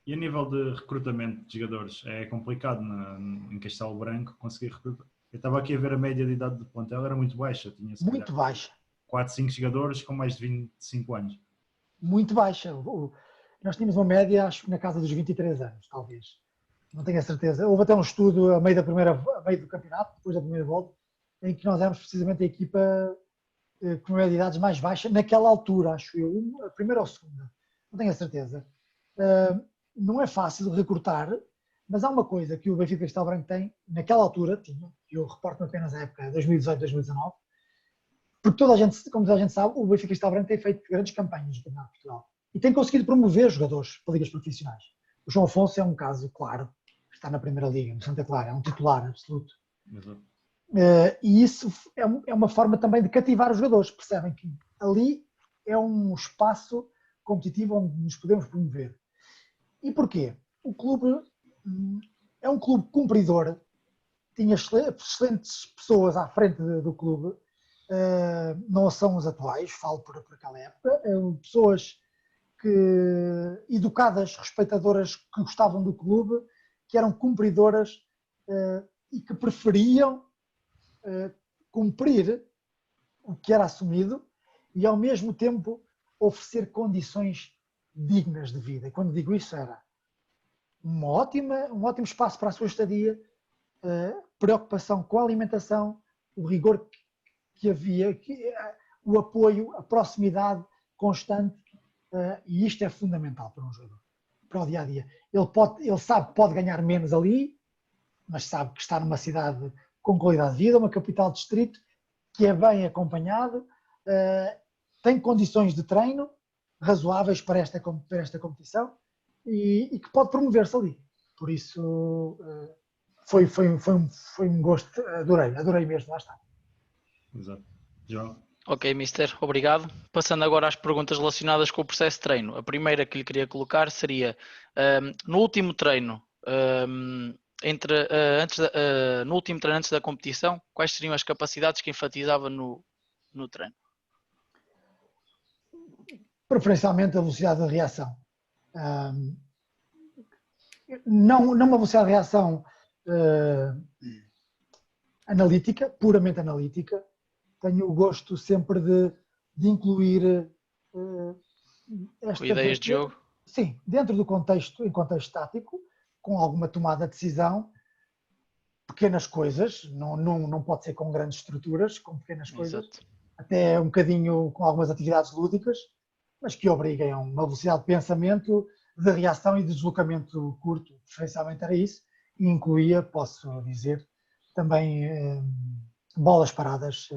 E a nível de recrutamento de jogadores, é complicado em Castelo Branco conseguir recrutar? Eu estava aqui a ver a média de idade do plantel, era muito baixa. Tinha muito baixa. 4, 5 jogadores com mais de 25 anos. Muito baixa. Nós tínhamos uma média, acho, na casa dos 23 anos, talvez. Não tenho a certeza. Houve até um estudo a meio do campeonato, depois da primeira volta, em que nós éramos precisamente a equipa com uma média de idades mais baixa, naquela altura, acho eu, a primeira ou a segunda. Não tenho a certeza. Não é fácil recrutar, mas há uma coisa que o Benfica Castelo Branco tem, naquela altura, tinha, eu reporto-me apenas à época 2018-2019, porque como toda a gente sabe, o Benfica Castelo Branco tem feito grandes campanhas no Campeonato de Portugal e tem conseguido promover jogadores para ligas profissionais. O João Afonso é um caso claro, está na Primeira Liga, no Santa Clara, é um titular absoluto. E isso é uma forma também de cativar os jogadores, percebem que ali é um espaço competitivo onde nos podemos promover. E porquê? O clube é um clube cumpridor, tinha excelentes pessoas à frente do clube, não são os atuais, falo por aquela época, pessoas educadas, respeitadoras, que gostavam do clube, que eram cumpridoras e que preferiam cumprir o que era assumido e ao mesmo tempo oferecer condições dignas de vida. E quando digo isso, era um ótimo espaço para a sua estadia, preocupação com a alimentação, o rigor que havia, o apoio, a proximidade constante, e isto é fundamental para um jogador, para o dia-a-dia. Ele sabe que pode ganhar menos ali, mas sabe que está numa cidade com qualidade de vida, uma capital de distrito, que é bem acompanhado, tem condições de treino razoáveis para esta competição e que pode promover-se ali. Por isso, foi um gosto, adorei mesmo, lá está. Exato. João? Ok, Mister, obrigado. Passando agora às perguntas relacionadas com o processo de treino. A primeira que lhe queria colocar seria, no último treino, no último treino antes da competição, quais seriam as capacidades que enfatizava no treino? Preferencialmente a velocidade de reação. Não uma velocidade de reação analítica, puramente analítica. Tenho o gosto sempre de incluir ideias de jogo? Sim, dentro do contexto, em contexto tático, com alguma tomada de decisão, pequenas coisas, não pode ser com grandes estruturas, com pequenas coisas, Exato. até um bocadinho com algumas atividades lúdicas, mas que obriguem a uma velocidade de pensamento, de reação e de deslocamento curto. Preferencialmente era isso, e incluía, posso dizer, também bolas paradas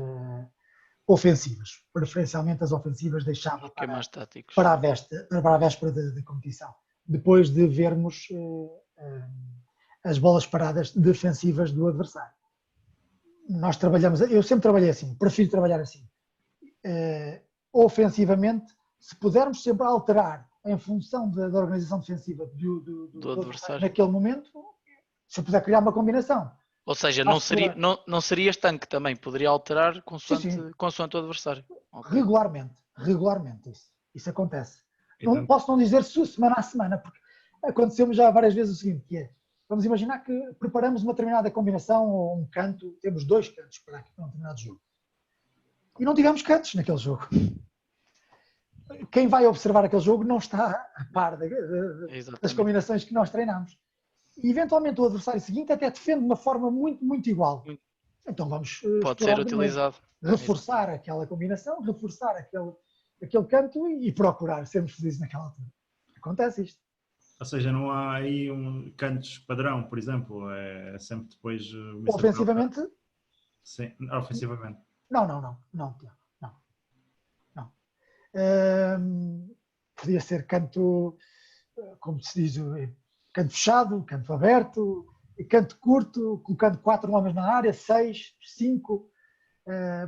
ofensivas. Preferencialmente as ofensivas deixava para a véspera de competição. Depois de vermos as bolas paradas defensivas do adversário. Nós trabalhamos, eu sempre trabalhei assim, prefiro trabalhar assim. Ofensivamente, se pudermos sempre alterar em função da organização defensiva do adversário naquele momento, se eu puder criar uma combinação. Ou seja, não seria estanque também, poderia alterar consoante o adversário. Okay. Regularmente isso acontece. Então, não posso não dizer semana a semana, porque aconteceu-me já várias vezes o seguinte, que é, vamos imaginar que preparamos uma determinada combinação ou um canto, temos 2 cantos para um determinado jogo. E não tivemos cantos naquele jogo. Quem vai observar aquele jogo não está a par das combinações que nós treinamos. E eventualmente o adversário seguinte até defende de uma forma muito, muito igual. Então vamos pode ser utilizado. Reforçar aquela combinação, reforçar aquele canto e procurar sermos felizes naquela altura. Acontece isto. Ou seja, não há aí cantos padrão, por exemplo, é sempre depois... Ofensivamente? Sim, ofensivamente. Não. Podia ser canto, como se diz, canto fechado, canto aberto, canto curto, colocando 4 homens na área, 6, 5,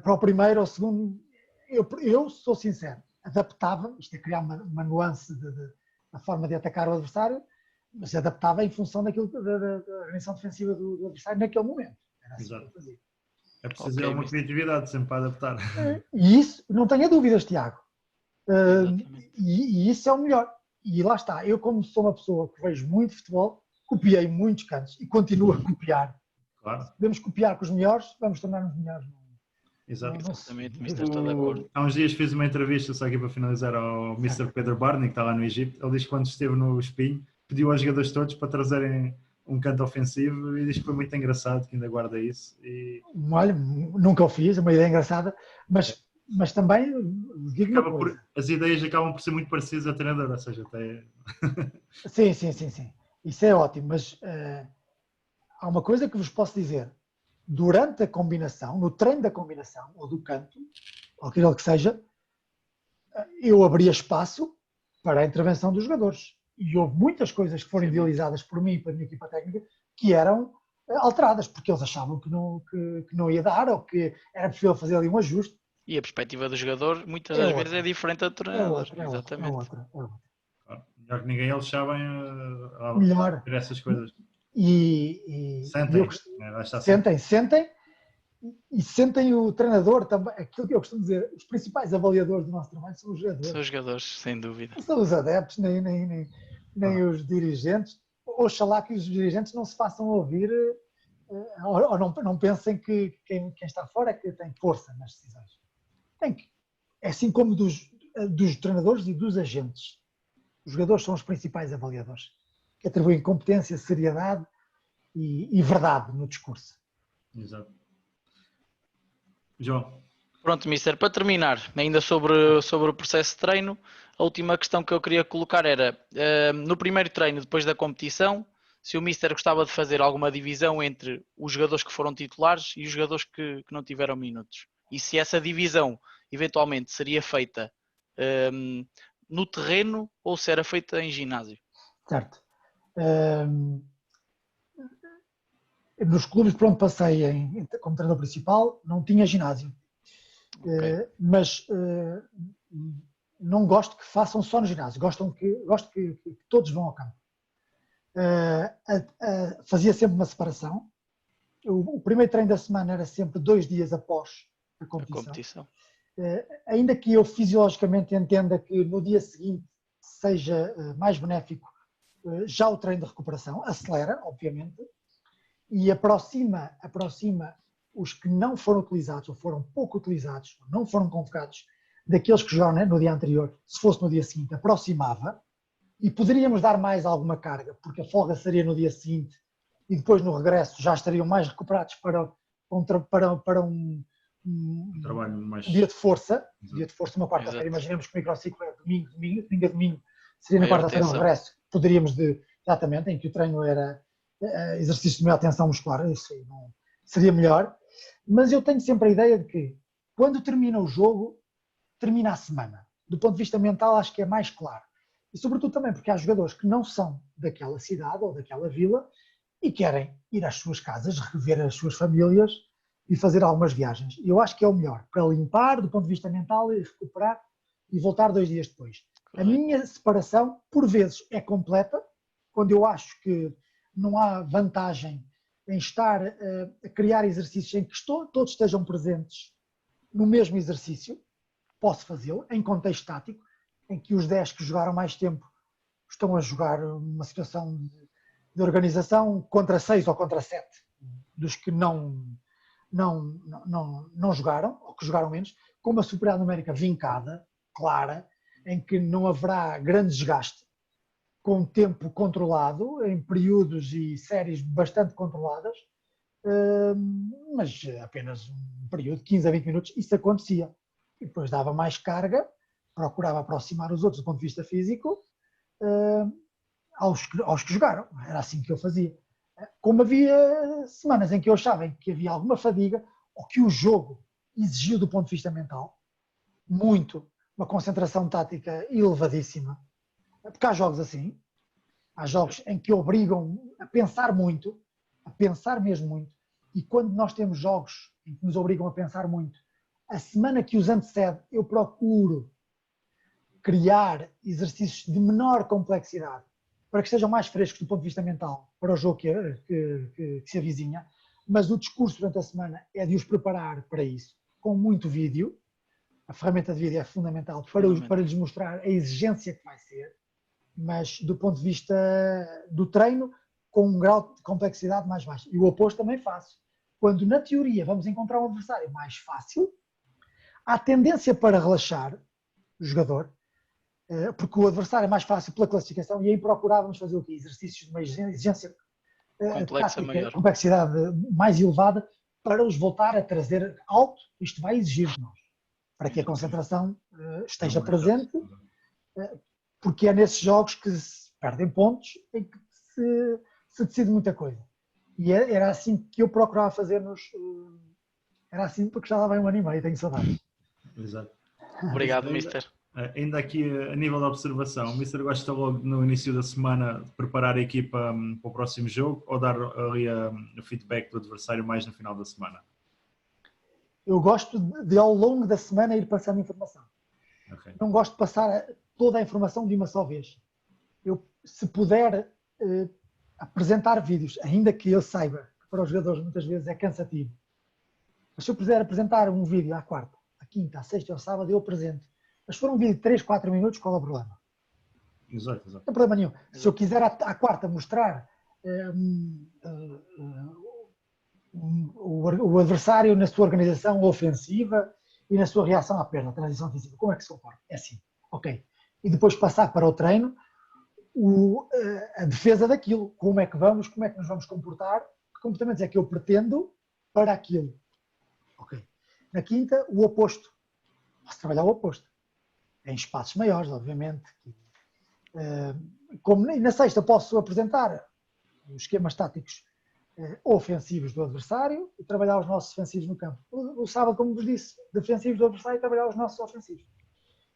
para o primeiro ou segundo. Eu sou sincero, adaptava, isto é criar uma nuance da forma de atacar o adversário, mas adaptava em função daquilo da organização defensiva do adversário naquele momento. Era assim. Exato. Que eu fazia. É preciso uma criatividade sempre para adaptar. E isso, não tenha dúvidas, Tiago. E isso é o melhor. E lá está, eu como sou uma pessoa que vejo muito futebol, copiei muitos cantos e continuo a copiar. Claro. Se podemos copiar com os melhores, vamos tornar-nos melhores. Exatamente, Mister, estou de acordo. Há uns dias fiz uma entrevista, só aqui para finalizar, ao Mr. Pedro Barney, que está lá no Egito. Ele diz que quando esteve no Espinho, pediu aos jogadores todos para trazerem um canto ofensivo e diz que foi muito engraçado, que ainda guarda isso. Olha, nunca o fiz, é uma ideia engraçada, mas também digo uma coisa. As ideias acabam por ser muito parecidas ao treinador, ou seja, até... Sim. Isso é ótimo, mas há uma coisa que vos posso dizer. Durante a combinação, no treino da combinação, ou do canto, ou aquilo que seja, eu abria espaço para a intervenção dos jogadores. E houve muitas coisas que foram idealizadas por mim e pela minha equipa técnica que eram alteradas, porque eles achavam que não ia dar, ou que era possível fazer ali um ajuste. E a perspectiva do jogador muitas das vezes é diferente da do treinador. É outra. Melhor que ninguém, eles sabem essas coisas. Sentem e sentem o treinador também. Aquilo que eu costumo dizer, os principais avaliadores do nosso trabalho são os jogadores. São os jogadores, sem dúvida. Não são os adeptos, nem os dirigentes. Oxalá que os dirigentes não se façam ouvir ou não pensem que quem está fora é que tem força nas decisões. É assim como dos treinadores e dos agentes. Os jogadores são os principais avaliadores, que atribuem competência, seriedade e verdade no discurso. Exato. João. Pronto, Mister, para terminar, ainda sobre o processo de treino, a última questão que eu queria colocar era, no primeiro treino, depois da competição, se o Mister gostava de fazer alguma divisão entre os jogadores que foram titulares e os jogadores que não tiveram minutos. E se essa divisão, eventualmente, seria feita no terreno ou se era feita em ginásio. Certo. Nos clubes por onde passei como treinador principal, não tinha ginásio. Okay. Mas não gosto que façam só no ginásio, gosto que todos vão ao campo. Fazia sempre uma separação. O primeiro treino da semana era sempre 2 dias após a competição. Ainda que eu fisiologicamente entenda que no dia seguinte seja mais benéfico, já o treino de recuperação acelera, obviamente, e aproxima os que não foram utilizados ou foram pouco utilizados, ou não foram convocados, daqueles que jogaram no dia anterior, se fosse no dia seguinte, aproximava, e poderíamos dar mais alguma carga, porque a folga seria no dia seguinte e depois no regresso já estariam mais recuperados para um trabalho mais... dia de força, uma quarta-feira. Imaginemos que o microciclo é domingo a domingo, seria na quarta-feira o regresso, poderíamos exatamente, em que o treino era exercício de maior tensão muscular, isso não, seria melhor, mas eu tenho sempre a ideia de que quando termina o jogo, termina a semana. Do ponto de vista mental, acho que é mais claro. E sobretudo também porque há jogadores que não são daquela cidade ou daquela vila e querem ir às suas casas, rever as suas famílias e fazer algumas viagens. E eu acho que é o melhor, para limpar do ponto de vista mental e recuperar e voltar 2 dias depois. A minha separação, por vezes, é completa, quando eu acho que não há vantagem em estar a criar exercícios em que todos estejam presentes no mesmo exercício, posso fazê-lo, em contexto tático, em que os 10 que jogaram mais tempo estão a jogar uma situação de organização contra 6 ou contra 7 dos que não jogaram, ou que jogaram menos, com uma superioridade numérica vincada, clara, em que não haverá grande desgaste, com tempo controlado, em períodos e séries bastante controladas, mas apenas um período de 15 a 20 minutos, isso acontecia. E depois dava mais carga, procurava aproximar os outros do ponto de vista físico aos que jogaram. Era assim que eu fazia. Como havia semanas em que eu achava que havia alguma fadiga, ou que o jogo exigiu do ponto de vista mental, muito, uma concentração tática elevadíssima, porque há jogos assim, há jogos em que obrigam a pensar muito, a pensar mesmo muito, e quando nós temos jogos em que nos obrigam a pensar muito, a semana que os antecede, eu procuro criar exercícios de menor complexidade para que sejam mais frescos do ponto de vista mental para o jogo que se avizinha, mas o discurso durante a semana é de os preparar para isso, com muito vídeo. A ferramenta de vídeo é fundamental para lhes mostrar a exigência que vai ser, mas do ponto de vista do treino, com um grau de complexidade mais baixo. E o oposto também faço. Quando, na teoria, vamos encontrar um adversário mais fácil, há tendência para relaxar o jogador, porque o adversário é mais fácil pela classificação, e aí procurávamos fazer o quê? Exercícios de uma exigência tática, complexidade mais elevada, para os voltar a trazer alto. Isto vai exigir de nós, para que a concentração esteja presente, porque é nesses jogos que se perdem pontos e que se decide muita coisa. E era assim que eu procurava fazer era assim, porque já lá vai 1 ano e meio, tenho saudades. Exato. Obrigado, Mister. Ainda aqui a nível da observação, o Mister gosta logo no início da semana de preparar a equipa para o próximo jogo, ou dar ali o feedback do adversário mais no final da semana? Eu gosto de ao longo da semana ir passando informação. Okay. Não gosto de passar toda a informação de uma só vez. Eu, se puder apresentar vídeos, ainda que eu saiba que para os jogadores muitas vezes é cansativo, mas se eu puder apresentar um vídeo à quarta, à quinta, à sexta ou ao sábado, eu apresento. Mas se for um vídeo de 3, 4 minutos, qual é o problema? Exato. Não tem problema nenhum. Se eu quiser à quarta mostrar o adversário na sua organização ofensiva e na sua reação à perda, a transição defensiva, como é que se comporta? É assim, ok. E depois passar para o treino, a defesa daquilo, como é que nos vamos comportar, que comportamentos é que eu pretendo para aquilo. Ok. Na quinta, o oposto. Posso trabalhar o oposto. Em espaços maiores, obviamente. Como na sexta posso apresentar os esquemas táticos ofensivos do adversário e trabalhar os nossos defensivos no campo. O sábado, como vos disse, defensivos do adversário e trabalhar os nossos ofensivos.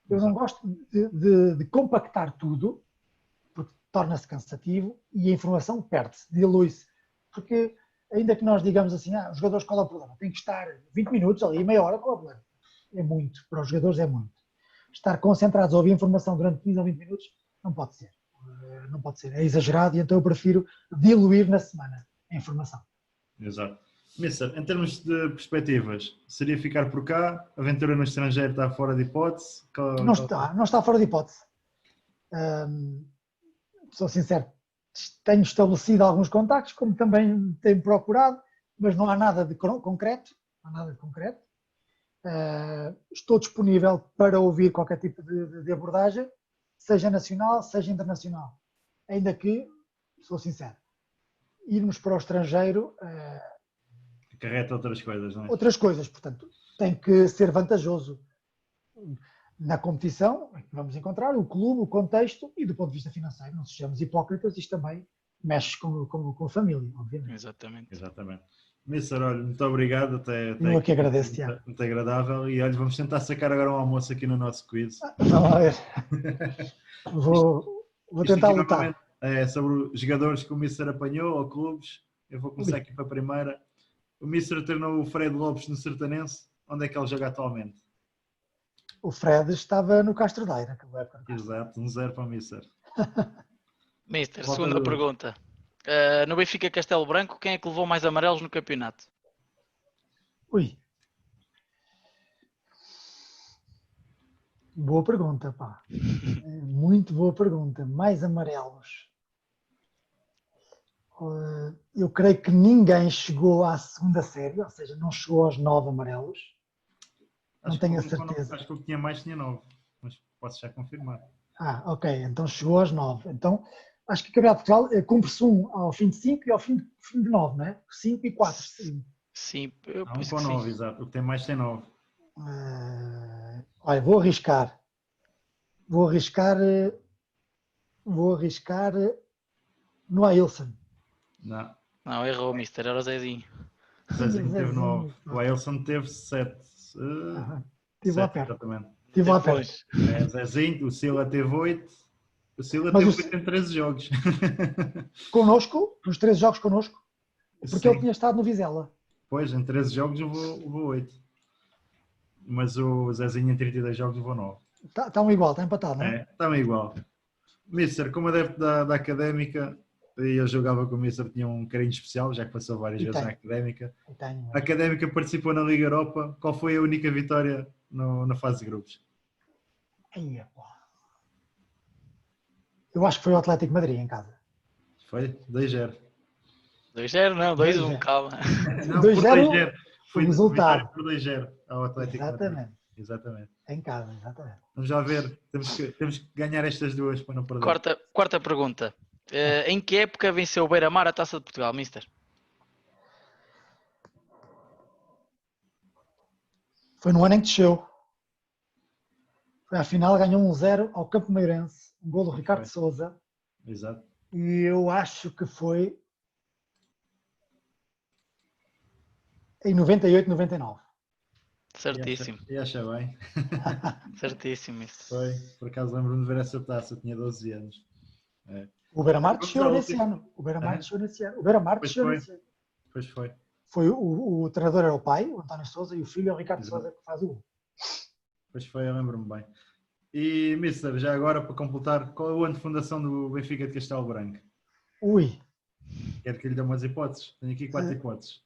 Eu não gosto de compactar tudo, porque torna-se cansativo e a informação perde-se, dilui-se. Porque ainda que nós digamos assim, os jogadores, qual é o problema? Tem que estar 20 minutos ali, meia hora, qual é o problema? É muito, para os jogadores é muito. Estar concentrados a ouvir informação durante 15 ou 20 minutos não pode ser. Não pode ser, é exagerado e então eu prefiro diluir na semana a informação. Exato. Mister, em termos de perspectivas, seria ficar por cá? Aventura no estrangeiro está fora de hipótese? Não está fora de hipótese. Sou sincero, tenho estabelecido alguns contactos, como também tenho procurado, mas não há nada de concreto. Não há nada de concreto. Estou disponível para ouvir qualquer tipo de abordagem, seja nacional, seja internacional. Ainda que, sou sincero, irmos para o estrangeiro acarreta outras coisas, não é? Outras coisas, portanto, tem que ser vantajoso na competição que vamos encontrar, o clube, o contexto e do ponto de vista financeiro. Não sejamos hipócritas, isto também mexe com a família, obviamente. Exatamente. Mister, olha, muito obrigado. Eu aqui agradeço, Tiago. Muito agradável. E olha, vamos tentar sacar agora um almoço aqui no nosso quiz. Vamos lá ver. Vou tentar lutar. É sobre os jogadores que o Mister apanhou ou clubes. Eu vou começar aqui para a primeira. O Mister treinou o Fred Lopes no Sertanense. Onde é que ele joga atualmente? O Fred estava no Castro Daire naquela época. Exato, 1-0 para o Mister. Mister, segunda pergunta. No Benfica Castelo Branco, quem é que levou mais amarelos no campeonato? Ui. Boa pergunta, pá. Muito boa pergunta. Mais amarelos. Eu creio que ninguém chegou à segunda série, ou seja, não chegou aos 9 amarelos. Não tenho a certeza. Acho que o que tinha mais tinha 9, mas posso já confirmar. Ok, então chegou aos 9. Então, acho que o Campeonato de Portugal cumpre-se ao fim de 5 e ao fim de 9, não é? 5 e 4. Sim, eu penso que sim. 9, exato. O que tem mais tem 9. Olha, vou arriscar no Ailson. Não, errou, Mister. Era o Zezinho. O Zezinho teve 9. O Ailson teve 7. Estive lá perto. Exatamente. Estive lá perto. Zezinho, o Sila teve 8. O Sila teve 8 em 13 jogos. Connosco? Nos 13 jogos connosco? Porque Sim. ele tinha estado no Vizela. Pois, em 13 jogos eu vou 8. Mas o Zezinho em 32 jogos levou 9. Estão igual, está empatado, não é? Estão igual. Mister, como adepto da Académica, eu jogava com o Mister, tinha um carinho especial, já que passou várias vezes na Académica. A Académica participou na Liga Europa. Qual foi a única vitória na fase de grupos? Eu acho que foi o Atlético Madrid em casa. Foi 2-0. 2-0 não, 2-1, calma. Não, 2-0 foi o resultado. Por 2-0 ao Atlético Madrid. Exatamente. Em casa, exatamente. Vamos já ver. Temos que ganhar estas duas para não perder. Quarta pergunta. Em que época venceu o Beira-Mar a Taça de Portugal, Mister? Foi no ano em que desceu. Foi à final, ganhou 1-0 ao Campo Meirense, um gol do Ricardo Sousa. Exato. E eu acho que foi em 98, 99. Certíssimo. E acha bem. Certíssimo isso. Foi. Por acaso lembro-me de ver essa taça, eu tinha 12 anos. O Beira-Mar desceu nesse ano. O Beira-Mar desceu nesse ano. Pois foi. Foi o treinador era o pai, o António Sousa, e o filho é o Ricardo Sousa que faz o gol. Pois foi, eu lembro-me bem. E, Mister, já agora para completar, qual é o ano de fundação do Benfica de Castelo Branco? Ui. Quero que lhe dê umas hipóteses. Tenho aqui 4 hipóteses.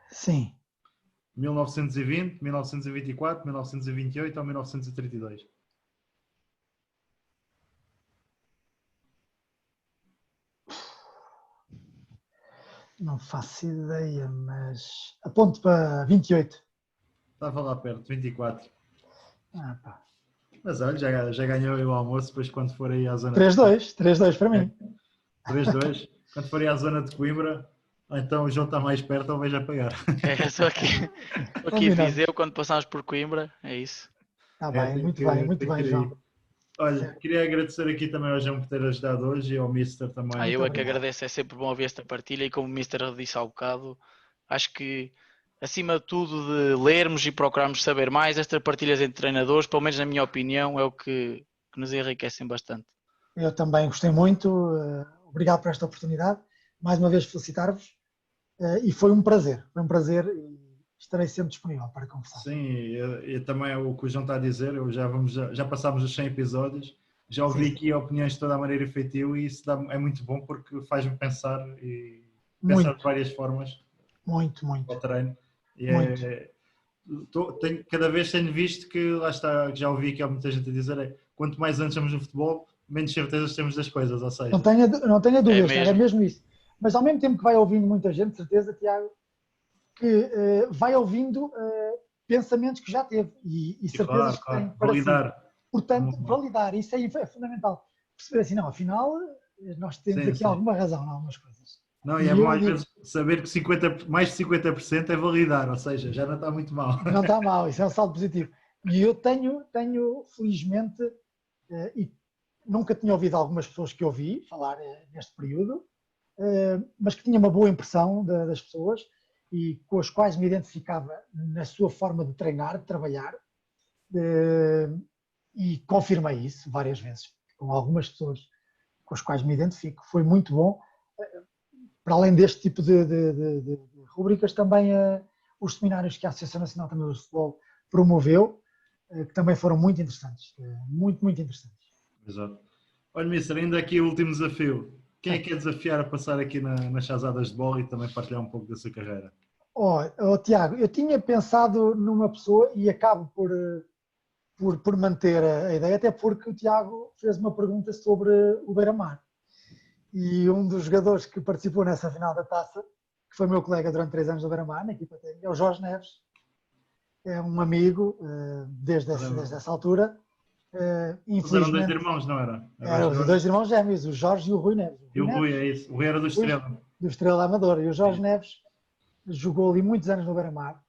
Sim. 1920, 1924, 1928 ou 1932? Não faço ideia, mas aponto para 28. Estava lá perto, 24. Ah, pá. Mas olha, já ganhou aí o almoço, depois quando for aí à zona... 3-2, 3-2 para mim. 3-2. Quando for aí à zona de Coimbra, então o João está mais perto, ou veja a pagar. É, só aqui em Combinado. Viseu, quando passamos por Coimbra, é isso. Está É, bem, tem muito que- bem, muito tem que bem, ir João. aí. Olha, Certo. queria agradecer aqui também ao João por ter ajudado hoje e ao Mister também. Eu é que obrigado. agradeço, é sempre bom ouvir esta partilha e como o Mister disse há bocado, acho que acima de tudo de lermos e procurarmos saber mais, estas partilhas entre treinadores, pelo menos na minha opinião, é o que nos enriquecem bastante. Eu também gostei muito. Obrigado por esta oportunidade. Mais uma vez felicitar-vos. E foi um prazer e estarei sempre disponível para conversar. Sim, e também é o que o João está a dizer, já passámos os 100 episódios, já ouvi Sim. aqui opiniões de toda a maneira efetiva e isso é muito bom porque faz-me pensar e Muito. pensar de várias formas Muito. ao treino. E Muito. cada vez tenho visto que, lá está, que já ouvi aqui há muita gente a dizer, quanto mais anos estamos no futebol, menos certezas temos das coisas, ou seja... Não tenha dúvidas, mesmo. é mesmo isso. Mas ao mesmo tempo que vai ouvindo muita gente, de certeza, Tiago, que vai ouvindo pensamentos que já teve e certezas que tem para validar. si. Portanto, validar, isso aí é fundamental. Perceber assim, não, afinal, nós temos aqui alguma razão em algumas coisas. Não, e é bom às vezes saber que mais de 50% é validar, ou seja, já não está muito mal. Não está mal, isso é um saldo positivo. E eu tenho felizmente, e nunca tinha ouvido algumas pessoas que ouvi falar neste período, mas que tinha uma boa impressão das pessoas e com as quais me identificava na sua forma de treinar, de trabalhar, e confirmei isso várias vezes com algumas pessoas com as quais me identifico. Foi muito bom. Para além deste tipo de rubricas, também os seminários que a Associação Nacional também do Futebol promoveu, que também foram muito interessantes. Muito interessantes. Exato. Olha, Mister, ainda aqui o último desafio. Quem é que quer desafiar a passar aqui nas chazadas de bola e também partilhar um pouco da sua carreira? Tiago, eu tinha pensado numa pessoa e acabo por manter a ideia, até porque o Tiago fez uma pergunta sobre o Beira-Mar. E um dos jogadores que participou nessa final da taça, que foi meu colega durante 3 anos do Beira-Mar, na equipa técnica, é o Jorge Neves. É um amigo desde essa altura. Infelizmente, eram 2 irmãos, não era? Eram os 2 irmãos gêmeos, o Jorge e o Rui Neves. E o Rui, é isso. O Rui era do Estrela. Do Estrela Amador. E o Jorge Neves jogou ali muitos anos no Beira-Mar,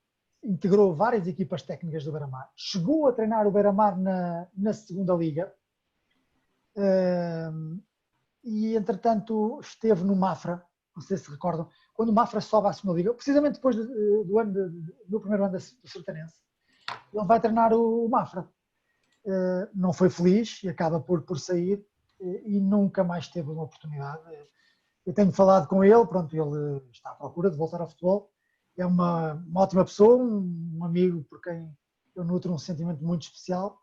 integrou várias equipas técnicas do Beira-Mar, chegou a treinar o Beira-Mar na segunda liga e, entretanto, esteve no Mafra, não sei se recordam, quando o Mafra sobe à segunda liga, precisamente depois do primeiro ano do Sertanense, ele vai treinar o Mafra. Não foi feliz e acaba por sair e nunca mais teve uma oportunidade. Eu tenho falado com ele, pronto, ele está à procura de voltar ao futebol. É uma ótima pessoa, um amigo por quem eu nutro um sentimento muito especial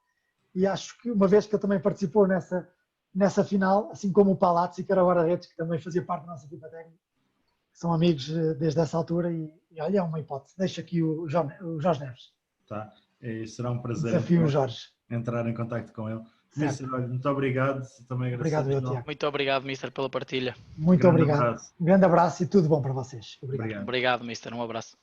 e acho que uma vez que ele também participou nessa final, assim como o Palazzi, que era o guarda-redes, que também fazia parte da nossa equipa técnica, são amigos desde essa altura e olha, é uma hipótese. Deixo aqui o Jorge Neves. Tá, e será um prazer Desafio o Jorge. Entrar em contacto com ele. Mister, muito obrigado. Também obrigado, Tiago. Muito obrigado, Mister, pela partilha. Muito obrigado. Um grande abraço e tudo bom para vocês. Obrigado, Mister. Um abraço.